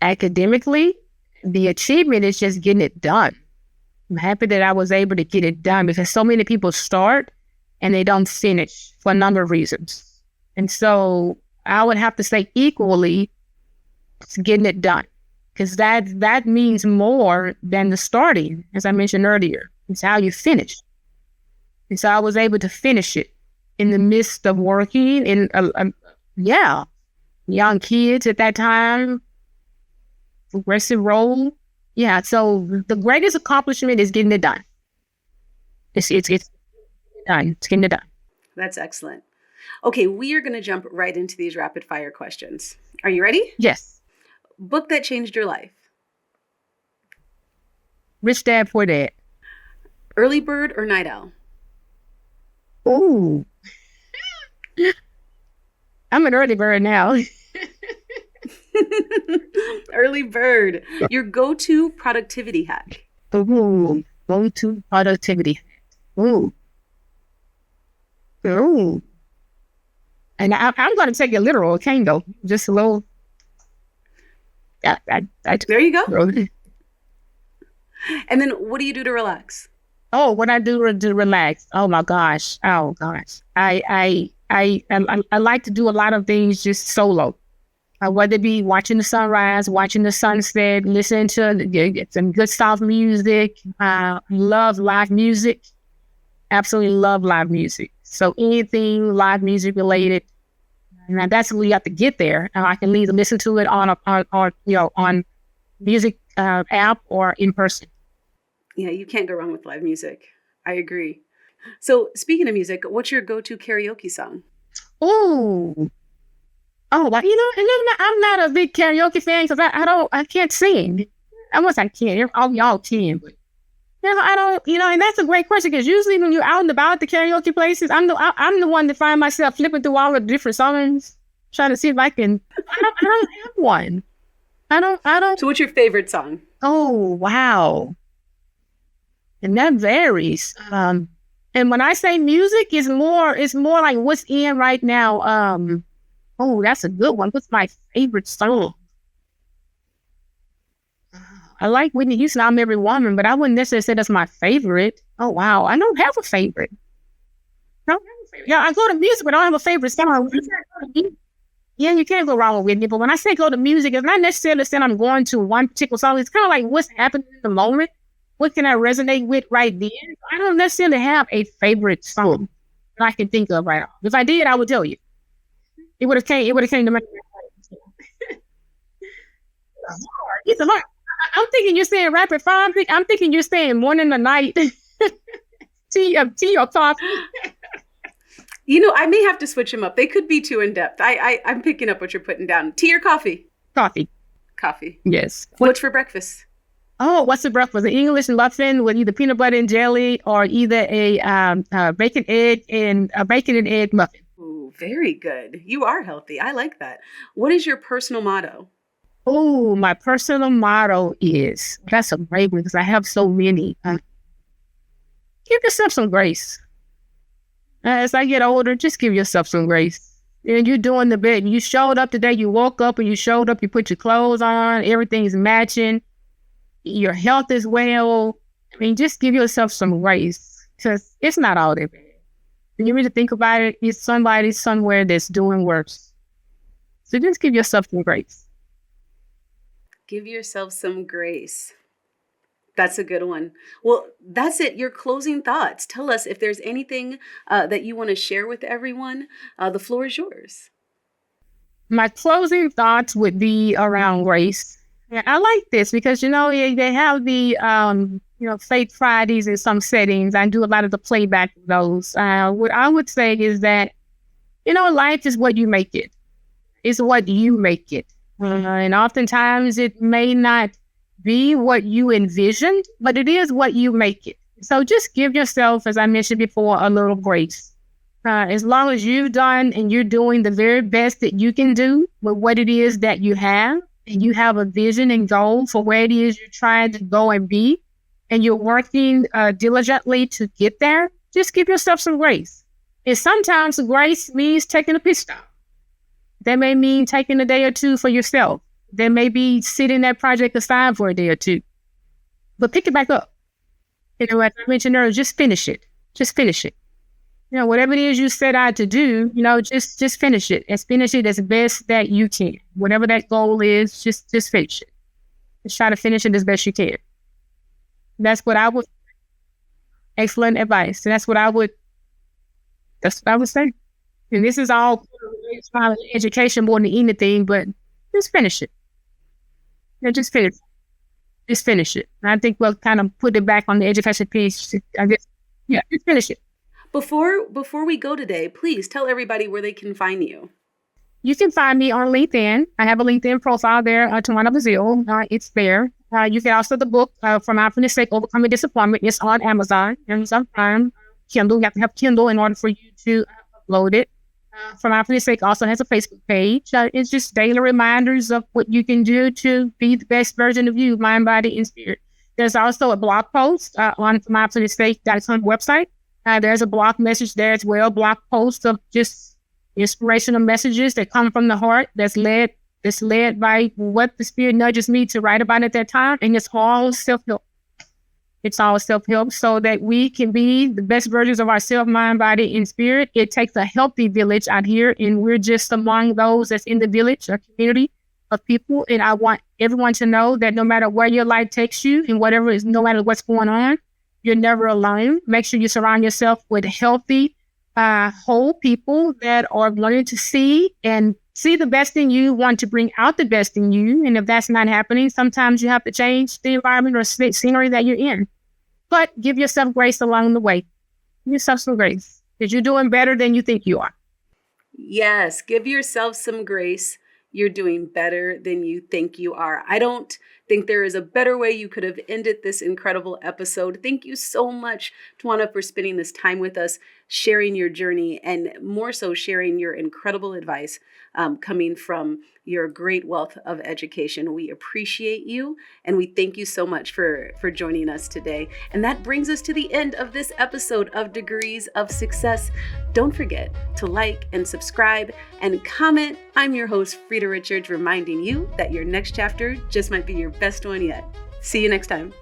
Academically, the achievement is just getting it done. I'm happy that I was able to get it done, because so many people start and they don't finish for a number of reasons. And so I would have to say equally, it's getting it done, because that means more than the starting, as I mentioned earlier. It's how you finish. And so I was able to finish it in the midst of working in, young kids at that time, progressive role. Yeah, so the greatest accomplishment is getting it done. It's done. It's getting it done. That's excellent. Okay, we are going to jump right into these rapid fire questions. Are you ready? Yes. Book that changed your life. Rich Dad, Poor Dad. Early bird or night owl? Ooh. I'm an early bird now. Early bird. Your go-to productivity hack. Ooh. Go-to productivity hack. Ooh. Ooh. And I'm going to take it literal, okay, though. Just a little. There you go. Really. And then what do you do to relax? Oh, what I do to relax. Oh my gosh. Oh gosh. I like to do a lot of things just solo. Whether it be watching the sunrise, watching the sunset, listening to some good soft music. Love live music. Absolutely love live music. So anything live music related, and that's when you have to get there. I can either listen to it on music app or in person. Yeah, you can't go wrong with live music. I agree. So speaking of music, what's your go-to karaoke song? Well, I'm not a big karaoke fan because I can't sing. Unless I can. All y'all can, but I don't. And that's a great question because usually when you're out and about the karaoke places, I'm the one that find myself flipping through all the different songs, trying to see if I can. I don't have one. I don't. So what's your favorite song? Oh wow, and that varies. And when I say music, it's more like what's in right now. Oh, that's a good one. What's my favorite song? I like Whitney Houston, I'm Every Woman, but I wouldn't necessarily say that's my favorite. Oh, wow. I don't have a favorite. Yeah, I go to music, but I don't have a favorite song. Yeah, you can't go wrong with Whitney, but when I say go to music, it's not necessarily saying I'm going to one particular song. It's kind of like what's happening in the moment. What can I resonate with right then? I don't necessarily have a favorite song that I can think of right now. If I did, I would tell you. It would have came to my It's a lot. I'm thinking you're saying rapid fire. I'm thinking you're saying morning or night. tea or coffee. I may have to switch them up. They could be too in depth. I'm picking up what you're putting down. Tea or coffee? Coffee. Coffee. Yes. What's for breakfast? Oh, what's for breakfast? An English muffin with either peanut butter and jelly or either a bacon and egg muffin. Ooh, very good. You are healthy. I like that. What is your personal motto? Oh, my personal motto is, that's a great one because I have so many. Give yourself some grace. As I get older, just give yourself some grace. And you're doing the best. You showed up today, you woke up and you showed up, you put your clothes on, everything's matching. Your health is well. I mean, just give yourself some grace because it's not all that bad. When you really think about it, it's somebody somewhere that's doing worse. So just give yourself some grace. Give yourself some grace. That's a good one. Well, that's it. Your closing thoughts. Tell us if there's anything that you want to share with everyone. The floor is yours. My closing thoughts would be around grace. Yeah, I like this because, they have the, Faith Fridays in some settings. I do a lot of the playback of those. What I would say is that, life is what you make it. It's what you make it. And oftentimes it may not be what you envisioned, but it is what you make it. So just give yourself, as I mentioned before, a little grace. As long as you've done and you're doing the very best that you can do with what it is that you have, and you have a vision and goal for where it is you're trying to go and be, and you're working diligently to get there, just give yourself some grace. And sometimes grace means taking a pit stop. That may mean taking a day or two for yourself. That may be sitting that project aside for a day or two. But pick it back up. As I mentioned earlier, just finish it. Just finish it. Whatever it is you set out to do, just finish it. And finish it as best that you can. Whatever that goal is, just finish it. Just try to finish it as best you can. That's what I would. Excellent advice. And that's what I would say. And this is all education more than anything, but just finish it. Just finish it. Just finish it. And I think we'll kind of put it back on the education piece. I guess, just finish it. Before we go today, please tell everybody where they can find you. You can find me on LinkedIn. I have a LinkedIn profile there, Towanna Bazile. It's there. You can also the book, From Happiness Sake, Overcoming Disappointment. It's on Amazon. And sometimes Kindle. You have to have Kindle in order for you to upload it. From Happiness Sake also has a Facebook page. It's just daily reminders of what you can do to be the best version of you, mind, body, and spirit. There's also a blog post on FromHappinessSake.com website. There's a blog message there as well, blog post of just inspirational messages that come from the heart that's led It's led by what the Spirit nudges me to write about at that time. And it's all self-help. It's all self-help so that we can be the best versions of ourselves, mind, body, and spirit. It takes a healthy village out here, and we're just among those that's in the village, a community of people. And I want everyone to know that no matter where your life takes you and no matter what's going on, you're never alone. Make sure you surround yourself with healthy, whole people that are learning to see the best in you, want to bring out the best in you. And if that's not happening, sometimes you have to change the environment or scenery that you're in. But give yourself grace along the way. Give yourself some grace because you're doing better than you think you are. Yes, give yourself some grace. You're doing better than you think you are. I don't think there is a better way you could have ended this incredible episode. Thank you so much, Tawana, for spending this time with us, sharing your journey, and more so sharing your incredible advice coming from your great wealth of education. We appreciate you, and we thank you so much for joining us today. And that brings us to the end of this episode of Degrees of Success. Don't forget to like and subscribe and comment. I'm your host, Freda Richards, reminding you that your next chapter just might be your best one yet. See you next time.